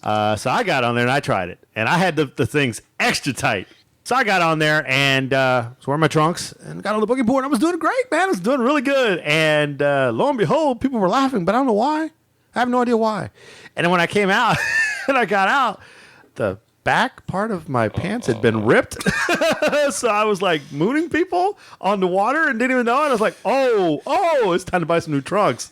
So I got on there, and I tried it. And I had the things extra tight. So I got on there and was wearing my trunks and got on the boogie board. I was doing great, man. I was doing really good. And lo and behold, people were laughing, but I don't know why. I have no idea why. And then when I came out and I got out, the back part of my pants had been ripped. So I was like mooning people on the water and didn't even know it. I was like, oh, it's time to buy some new trunks.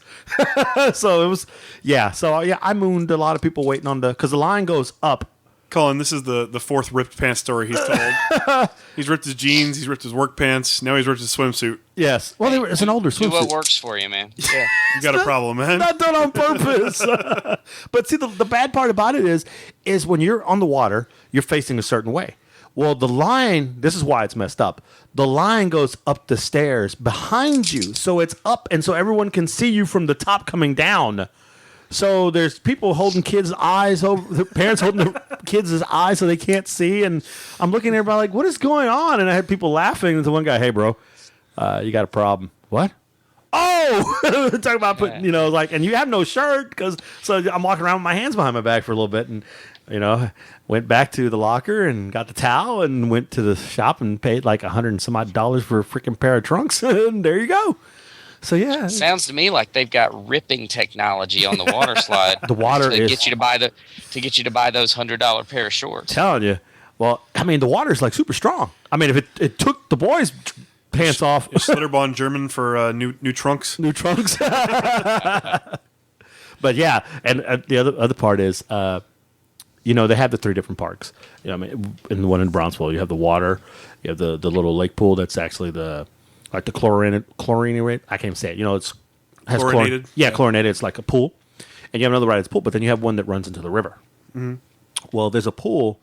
So it was, I mooned a lot of people waiting on because the line goes up. Cullen, this is the fourth ripped pants story he's told. He's ripped his jeans, he's ripped his work pants, now he's ripped his swimsuit. Yes. Well, it's an older Do swimsuit. what works for you, man. Yeah. You got a problem, man. Not done on purpose. But see, the bad part about it is when you're on the water, you're facing a certain way. Well, the line, this is why it's messed up. The line goes up the stairs behind you. So it's up, and so everyone can see you from the top coming down. So there's people holding kids' eyes over, the parents holding the kids' eyes so they can't see. And I'm looking at everybody like, what is going on? And I had people laughing. And the one guy, hey, bro, you got a problem. What? Oh, talking about putting, and you have no shirt so I'm walking around with my hands behind my back for a little bit. And, went back to the locker and got the towel and went to the shop and paid like $100 and some odd for a freaking pair of trunks. And there you go. So yeah, sounds to me like they've got ripping technology on the water slide. The water to get you to buy those $100 pair of shorts. Telling you, well, I mean, the water is like super strong. I mean, if it took the boys' pants off, is Schlitterbahn German for new trunks? New trunks. But yeah, and the other part is, they have the three different parks. In the one in Brownsville, you have the water, you have the little lake pool that's actually the like the chlorinated. I can't even say it. It's has Chlorinated? Yeah, chlorinated. It's like a pool, and you have another ride. It's a pool, but then you have one that runs into the river. Mm-hmm. Well, there's a pool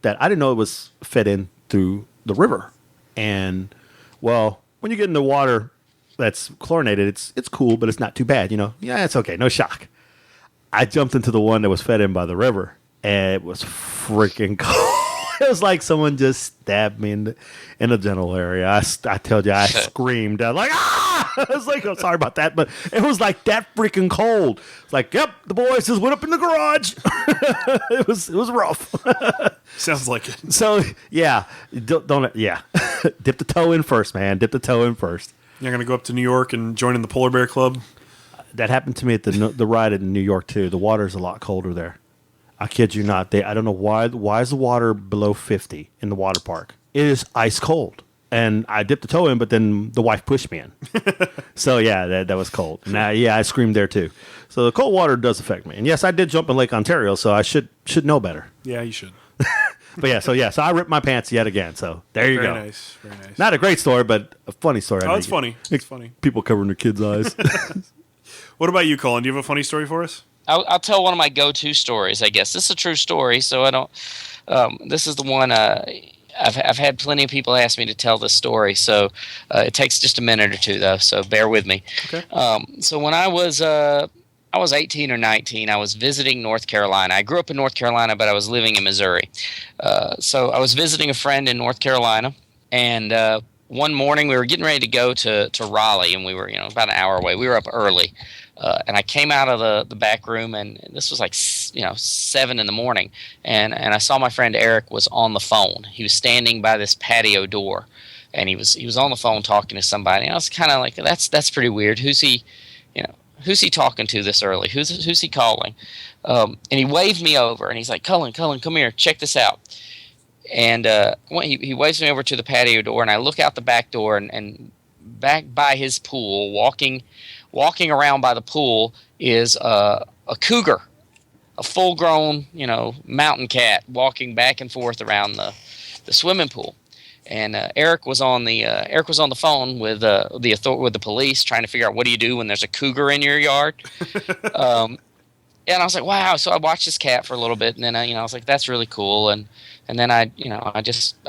that I didn't know it was fed in through the river, and well, when you get in the water that's chlorinated, it's cool, but it's not too bad. Yeah, it's okay, no shock. I jumped into the one that was fed in by the river, and it was freaking cold. It was like someone just stabbed me in the genital area. I told you, I screamed. I was like, ah! I was like, I'm sorry about that, but it was like that freaking cold. It's like, yep, the boys just went up in the garage. It was rough. Sounds like it. So yeah, don't dip the toe in first, man. Dip the toe in first. You're gonna go up to New York and join in the Polar Bear Club. That happened to me at the ride in New York too. The water's a lot colder there. I kid you not. I don't know why. Why is the water below 50 in the water park? It is ice cold. And I dipped the toe in, but then the wife pushed me in. So yeah, that was cold. And I screamed there too. So the cold water does affect me. And yes, I did jump in Lake Ontario, so I should know better. Yeah, you should. But so I ripped my pants yet again. So there you go. Very nice. Not a great story, but a funny story. Oh, it's funny. It's funny. People covering their kids' eyes. What about you, Cullen? Do you have a funny story for us? I'll tell one of my go-to stories, I guess. This is a true story, so I don't... this is the one... I've had plenty of people ask me to tell this story, so it takes just a minute or two, though, so bear with me. Okay. So when I was 18 or 19, I was visiting North Carolina. I grew up in North Carolina, but I was living in Missouri. So I was visiting a friend in North Carolina, and one morning we were getting ready to go to Raleigh, and we were about an hour away. We were up early. And I came out of the back room, and this was like 7 in the morning, and I saw my friend Eric was on the phone. He was standing by this patio door, and he was on the phone talking to somebody. And I was kind of like, that's pretty weird. Who's he talking to this early? Who's he calling? And he waved me over, and he's like, Cullen, come here, check this out. And he waves me over to the patio door, and I look out the back door, and back by his pool, walking around by the pool is a cougar, a full-grown, mountain cat walking back and forth around the swimming pool. And Eric was on the phone with the police, trying to figure out what do you do when there's a cougar in your yard. And I was like, wow. So I watched this cat for a little bit, and then I was like, that's really cool. And then I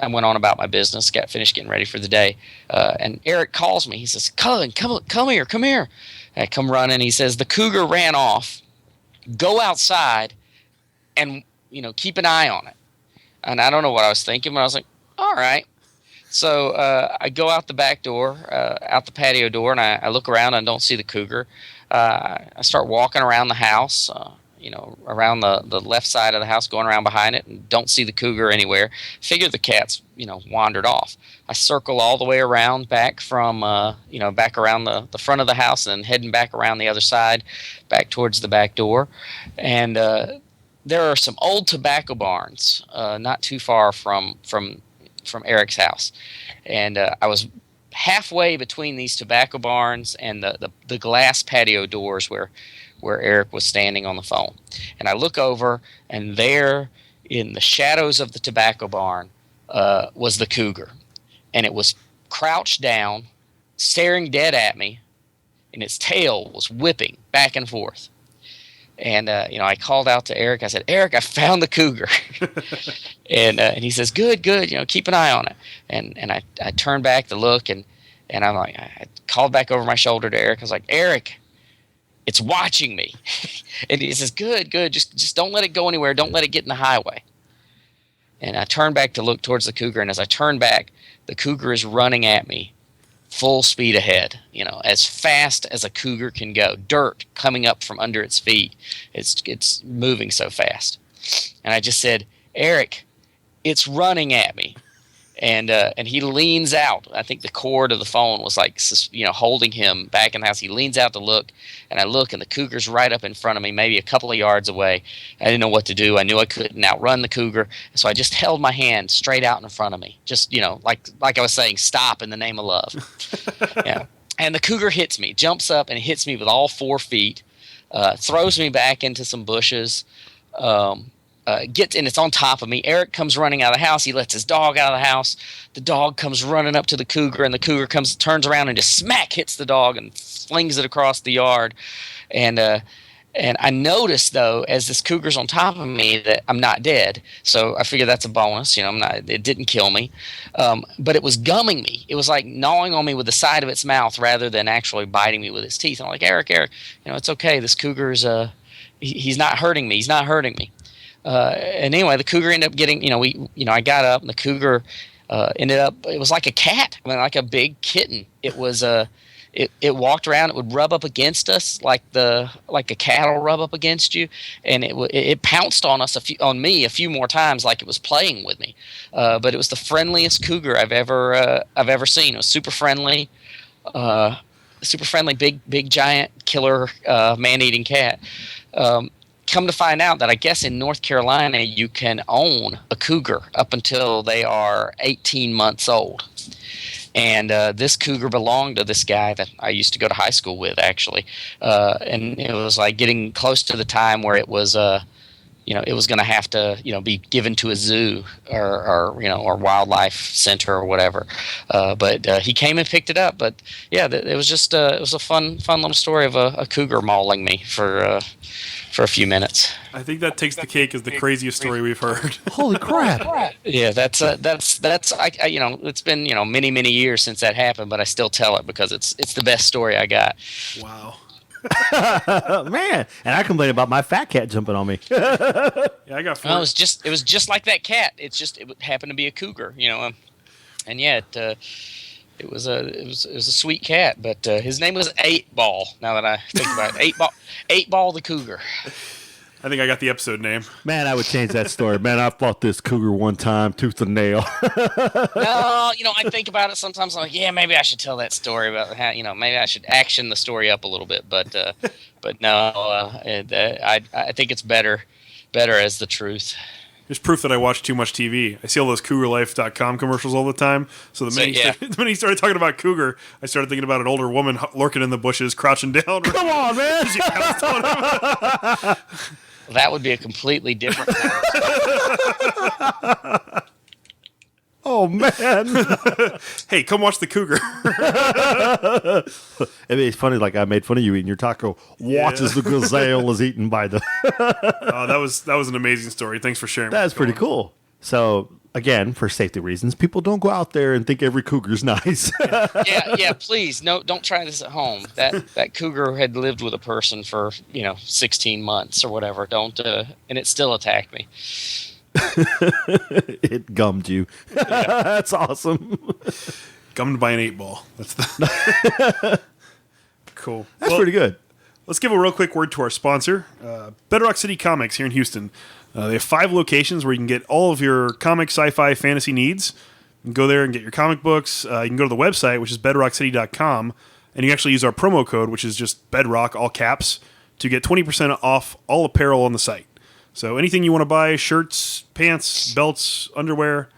went on about my business, finished getting ready for the day. And Eric calls me. He says, Cullen, come here. I come running. He says, the cougar ran off. Go outside and, keep an eye on it. And I don't know what I was thinking, but I was like, all right. So I go out the back door, out the patio door, and I look around and don't see the cougar. I start walking around the house, around the left side of the house, going around behind it, and don't see the cougar anywhere. Figure the cat's, wandered off. I circle all the way around back from, back around the front of the house and heading back around the other side, back towards the back door. And there are some old tobacco barns not too far from Eric's house. And I was halfway between these tobacco barns and the glass patio doors where Eric was standing on the phone. And I look over, and there in the shadows of the tobacco barn was the cougar. And it was crouched down, staring dead at me, and its tail was whipping back and forth. And, I called out to Eric. I said, Eric, I found the cougar. And he says, good, keep an eye on it. And I turned back to look, and I'm like, I called back over my shoulder to Eric. I was like, Eric, it's watching me. And he says, good, just don't let it go anywhere. Don't let it get in the highway. And I turned back to look towards the cougar, and as I turned back, the cougar is running at me full speed ahead, as fast as a cougar can go. Dirt coming up from under its feet. It's moving so fast. And I just said, Eric, it's running at me. And he leans out. I think the cord of the phone was holding him back in the house. He leans out to look, and I look, and the cougar's right up in front of me, maybe a couple of yards away. I didn't know what to do. I knew I couldn't outrun the cougar, so I just held my hand straight out in front of me. Just, like I was saying, stop in the name of love. Yeah. And the cougar hits me, jumps up and hits me with all 4 feet, throws me back into some bushes. gets and it's on top of me. Eric comes running out of the house. He lets his dog out of the house. The dog comes running up to the cougar, and the cougar turns around and just smack hits the dog and flings it across the yard. And I noticed, though, as this cougar's on top of me, that I'm not dead. So I figure that's a bonus. It didn't kill me. But it was gumming me. It was like gnawing on me with the side of its mouth rather than actually biting me with its teeth. And I'm like, Eric, it's okay. This cougar's he's not hurting me. He's not hurting me. And anyway, the cougar ended up getting, I got up, and the cougar ended up, it was like a cat, like a big kitten. It was it walked around. It would rub up against us like a cat will rub up against you, and it pounced on me a few more times, like it was playing with me. But it was the friendliest cougar I've ever seen. It was super friendly, big giant killer man-eating cat. Come to find out that I guess in North Carolina you can own a cougar up until they are 18 months old. And this cougar belonged to this guy that I used to go to high school with, actually. And it was like getting close to the time where it was, it was going to have to, be given to a zoo or wildlife center or whatever. But he came and picked it up. But yeah, it was just it was a fun little story of a cougar mauling me for a few minutes. I think that takes the cake as the craziest story we've heard. Holy crap! Yeah, that's it's been many years since that happened, but I still tell it because it's the best story I got. Wow. Man, and I complain about my fat cat jumping on me. Yeah, I got 4. No, it was just like that cat. It happened to be a cougar, and yeah, it was a sweet cat, but his name was 8-Ball. Now that I think about it, 8-Ball the cougar. I think I got the episode name. Man, I would change that story. Man, I fought this cougar one time, tooth and nail. No, I think about it sometimes. I'm like, yeah, maybe I should tell that story about how, maybe I should action the story up a little bit. But no, I think it's better as the truth. There's proof that I watch too much TV. I see all those CougarLife.com commercials all the time. So the minute he started talking about cougar, I started thinking about an older woman lurking in the bushes, crouching down. Come on, man! She pounced on him. That would be a completely different Oh, man. Hey, come watch the cougar. It's funny, like I made fun of you eating your taco. Watch as the gazelle is eaten by the... That was an amazing story. Thanks for sharing. That's pretty cool. So, again, for safety reasons, people don't go out there and think every cougar's nice. Yeah, please, no, don't try this at home. That cougar had lived with a person for 16 months or whatever. And it still attacked me. It gummed you. Yeah. That's awesome. Gummed by an 8-Ball. That's the cool. That's pretty good. Let's give a real quick word to our sponsor, Bedrock City Comics here in Houston. They have 5 locations where you can get all of your comic, sci-fi, fantasy needs. You can go there and get your comic books. You can go to the website, which is bedrockcity.com, and you can actually use our promo code, which is just Bedrock, all caps, to get 20% off all apparel on the site. So anything you want to buy, shirts, pants, belts, underwear,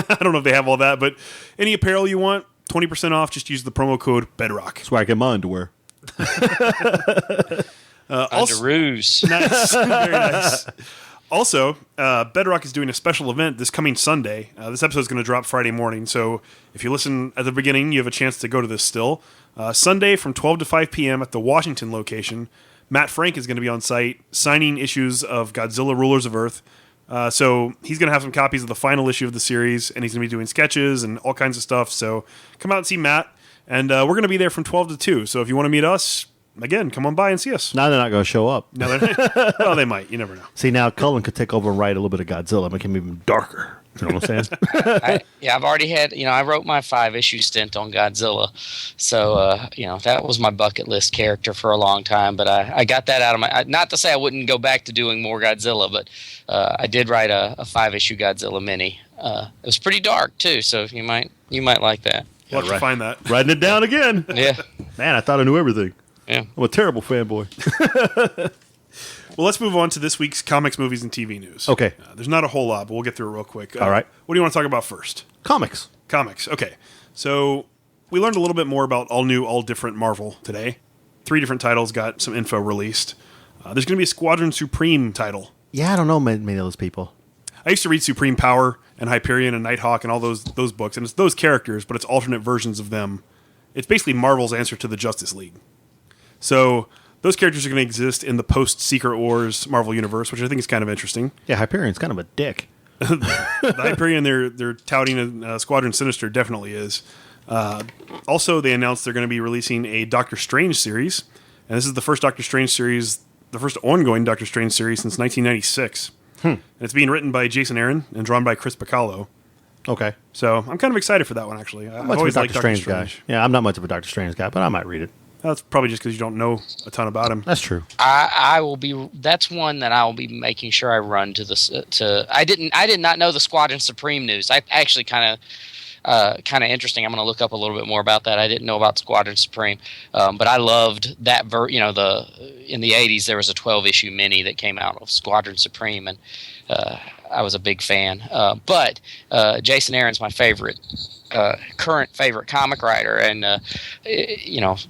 I don't know if they have all that, but any apparel you want, 20% off, just use the promo code Bedrock. That's where I get my underwear. Underoos. Nice. Very nice. Also, Bedrock is doing a special event this coming Sunday. This episode is going to drop Friday morning, so if you listen at the beginning, you have a chance to go to this still. Sunday from 12 to 5 p.m. at the Washington location. Matt Frank is going to be on site signing issues of Godzilla Rulers of Earth. So he's going to have some copies of the final issue of the series, and he's going to be doing sketches and all kinds of stuff. So come out and see Matt. And we're going to be there from 12 to 2. So if you want to meet us, again, come on by and see us. Now they're not going to show up. No, well, they might. You never know. See, now Cullen could take over and write a little bit of Godzilla, make him even darker. You know what I'm saying? I've already had, I wrote my 5-issue stint on Godzilla. So, that was my bucket list character for a long time. But I got that out of my, not to say I wouldn't go back to doing more Godzilla, but I did write a 5-issue Godzilla mini. It was pretty dark, too. So you might like that. We'll have to find that. Writing it down again. Yeah. Man, I thought I knew everything. Yeah. I'm a terrible fanboy. Well, let's move on to this week's comics, movies, and TV news. Okay. There's not a whole lot, but we'll get through it real quick. All right. What do you want to talk about first? Comics. Comics. Okay. So we learned a little bit more about all new, all different Marvel today. 3 different titles got some info released. There's going to be a Squadron Supreme title. Yeah, I don't know many of those people. I used to read Supreme Power and Hyperion and Nighthawk and all those books, and it's those characters, but it's alternate versions of them. It's basically Marvel's answer to the Justice League. So those characters are going to exist in the post-Secret Wars Marvel Universe, which I think is kind of interesting. Yeah, Hyperion's kind of a dick. The Hyperion they're touting in Squadron Sinestro definitely is. Also, they announced they're going to be releasing a Doctor Strange series, and this is the first Doctor Strange series, the first ongoing Doctor Strange series since 1996. And it's being written by Jason Aaron and drawn by Chris Bacallo. Okay. So I'm kind of excited for that one, actually. I've Much of a always liked Doctor Strange guy. Yeah, I'm not much of a Doctor Strange guy, but I might read it. That's probably just because you don't know a ton about him. That's true. I will be. That's one that I will be making sure I run to the. I did not know the Squadron Supreme news. I actually kind of interesting. I'm going to look up a little bit more about that. I didn't know about Squadron Supreme, but I loved that. In the 80s there was a 12-issue mini that came out of Squadron Supreme, and I was a big fan. But Jason Aaron's my current favorite comic writer, and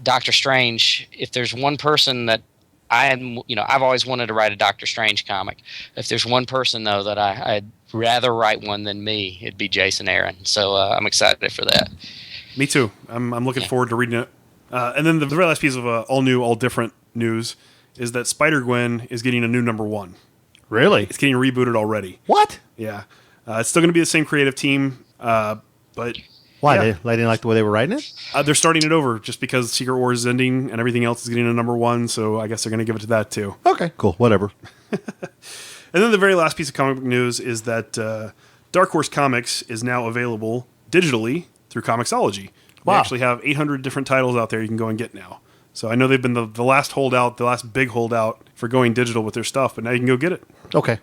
Doctor Strange. If there's one person that I've always wanted to write a Doctor Strange comic. If there's one person though that I'd rather write one than me, it'd be Jason Aaron. So I'm excited for that. Me too. I'm looking forward to reading it. And then the very last piece of all new, all different news is that Spider-Gwen is getting a new #1. Really? It's getting rebooted already. What? Yeah. It's still going to be the same creative team, but... Why? Yeah. They didn't like the way they were writing it? They're starting it over just because Secret Wars is ending and everything else is getting a #1, so I guess they're going to give it to that too. Okay, cool. Whatever. And then the very last piece of comic book news is that Dark Horse Comics is now available digitally through Comixology. They Wow. actually have 800 different titles out there you can go and get now. So I know they've been the last holdout, the last big holdout for going digital with their stuff, but now you can go get it. Okay.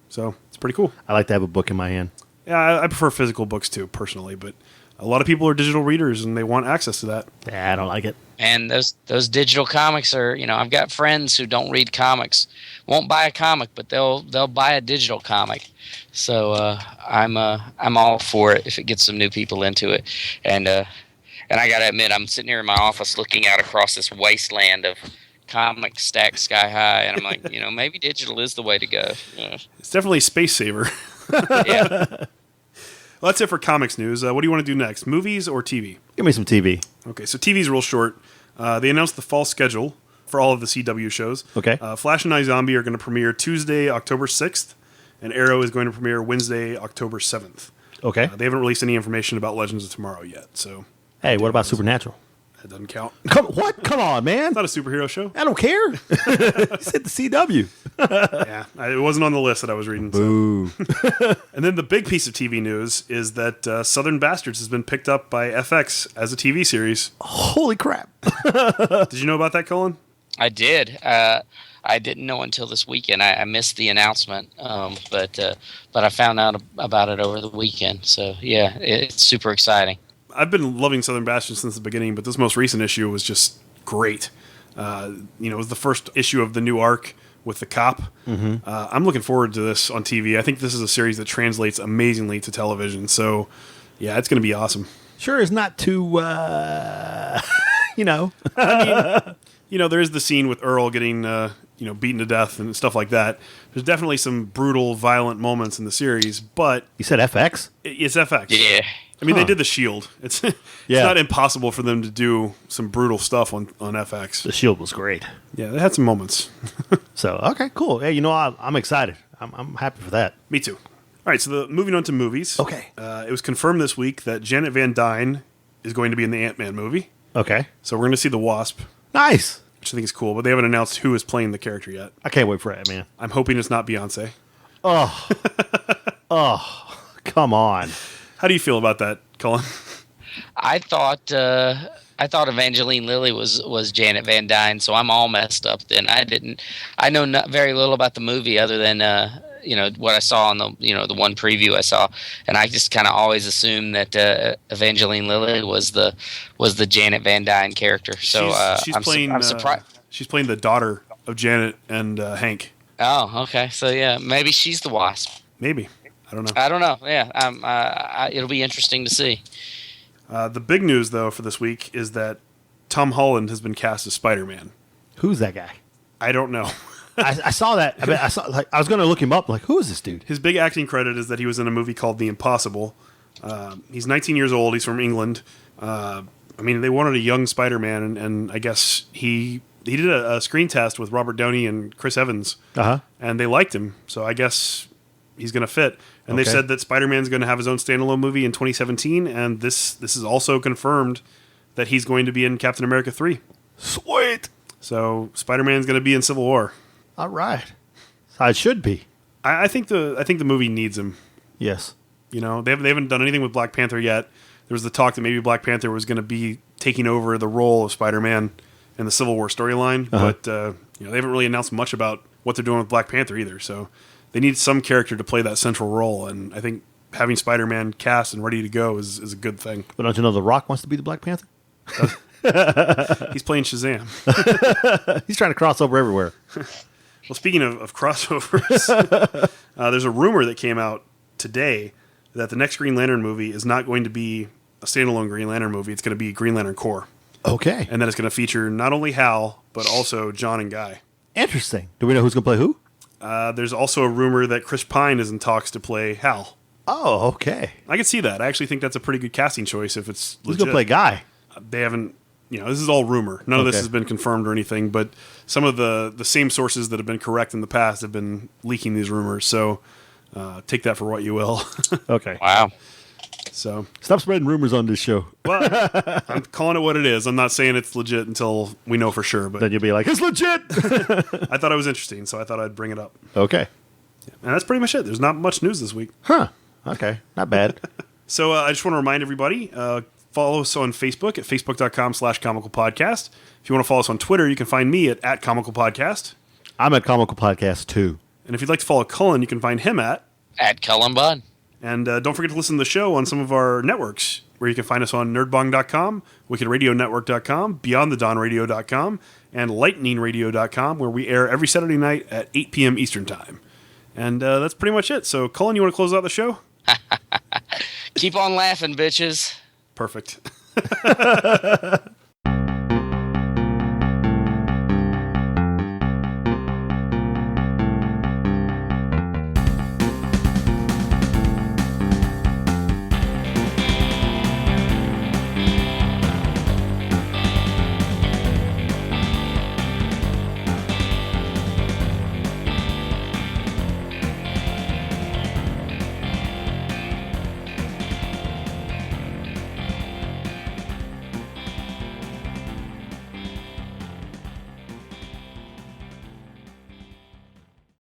So it's pretty cool. I like to have a book in my hand. Yeah, I prefer physical books too, personally, but a lot of people are digital readers and they want access to that. Yeah, I don't like it. And those digital comics are, I've got friends who don't read comics, won't buy a comic, but they'll buy a digital comic. So I'm all for it if it gets some new people into it. And I gotta admit, I'm sitting here in my office looking out across this wasteland of comics stacked sky high, and I'm like, maybe digital is the way to go. Yeah. It's definitely a space saver. Yeah. Well, that's it for comics news. What do you want to do next? Movies or TV? Give me some TV. Okay, so TV's real short. They announced the fall schedule for all of the CW shows. Okay. Flash and iZombie are going to premiere Tuesday, October 6th, and Arrow is going to premiere Wednesday, October 7th. Okay. They haven't released any information about Legends of Tomorrow yet, so Hey, what about Supernatural? that doesn't count. What? Come on, man. It's not a superhero show. I don't care. You said the CW. Yeah, it wasn't on the list that I was reading. So. Boo. And then the big piece of TV news is that Southern Bastards has been picked up by FX as a TV series. Holy crap. Did you know about that, Cullen? I did. I didn't know until this weekend. I missed the announcement, but I found out about it over the weekend. So yeah, it's super exciting. I've been loving Southern Bastards since the beginning, but this most recent issue was just great. It was the first issue of the new arc with the cop. Mm-hmm. I'm looking forward to this on TV. I think this is a series that translates amazingly to television. So, yeah, it's going to be awesome. Sure is not too, I mean, there is the scene with Earl getting, beaten to death and stuff like that. There's definitely some brutal, violent moments in the series, but... You said FX? It's FX. Yeah. I mean, they did The Shield. It's not impossible for them to do some brutal stuff on FX. The Shield was great. Yeah, they had some moments. So, okay, cool. Hey, I'm excited. I'm happy for that. Me too. All right, so moving on to movies. Okay. It was confirmed this week that Janet Van Dyne is going to be in the Ant-Man movie. Okay. So we're going to see the Wasp, Nice. which I think is cool, but they haven't announced who is playing the character yet. I can't wait for it, man. I'm hoping it's not Beyonce. Come on. How do you feel about that, Cullen? I thought Evangeline Lilly was Janet Van Dyne, so I'm all messed up. Then I know very little about the movie other than what I saw on the one preview I saw, and I just kind of always assumed that Evangeline Lilly was the Janet Van Dyne character. So I'm surprised. She's playing the daughter of Janet and Hank. Oh, okay. So yeah, maybe she's the Wasp. Maybe. I don't know. Yeah, it'll be interesting to see. The big news, though, for this week is that Tom Holland has been cast as Spider-Man. Who's that guy? I don't know. I saw that. I was going to look him up. Like, who is this dude? His big acting credit is that he was in a movie called The Impossible. He's 19 years old. He's from England. They wanted a young Spider-Man, and I guess he did a screen test with Robert Downey and Chris Evans, and they liked him. So I guess he's going to fit. And they said that Spider-Man's going to have his own standalone movie in 2017, and this is also confirmed that he's going to be in Captain America 3. Sweet. So Spider-Man's going to be in Civil War. All right. So it should be. I think the movie needs him. Yes. They haven't done anything with Black Panther yet. There was the talk that maybe Black Panther was going to be taking over the role of Spider-Man in the Civil War storyline, but they haven't really announced much about what they're doing with Black Panther either. So they need some character to play that central role, and I think having Spider-Man cast and ready to go is a good thing. But don't you know The Rock wants to be the Black Panther? He's playing Shazam. He's trying to cross over everywhere. Well, speaking of crossovers, there's a rumor that came out today that the next Green Lantern movie is not going to be a standalone Green Lantern movie. It's going to be Green Lantern Corps. Okay. And then it's going to feature not only Hal, but also John and Guy. Interesting. Do we know who's going to play who? There's also a rumor that Chris Pine is in talks to play Hal. Oh, okay. I can see that. I actually think that's a pretty good casting choice if it's legit. Who's going to play Guy? They haven't, this is all rumor. None of this has been confirmed or anything, but some of the same sources that have been correct in the past have been leaking these rumors. So take that for what you will. Okay. Wow. So stop spreading rumors on this show. Well, I'm calling it what it is. I'm not saying it's legit until we know for sure. But then you'll be like, it's legit. I thought it was interesting, so I thought I'd bring it up. Okay. Yeah. And that's pretty much it. There's not much news this week. Huh. Okay. Not bad. So I just want to remind everybody, follow us on Facebook at facebook.com/Comical Podcast. If you want to follow us on Twitter, you can find me at Comical Podcast. I'm at Comical Podcast too. And if you'd like to follow Cullen, you can find him at Cullen Bunn. And don't forget to listen to the show on some of our networks, where you can find us on nerdbong.com, wickedradionetwork.com, beyondthedonradio.com, and lightningradio.com, where we air every Saturday night at 8 p.m. Eastern Time. And that's pretty much it. So, Cullen, you want to close out the show? Keep on laughing, bitches. Perfect.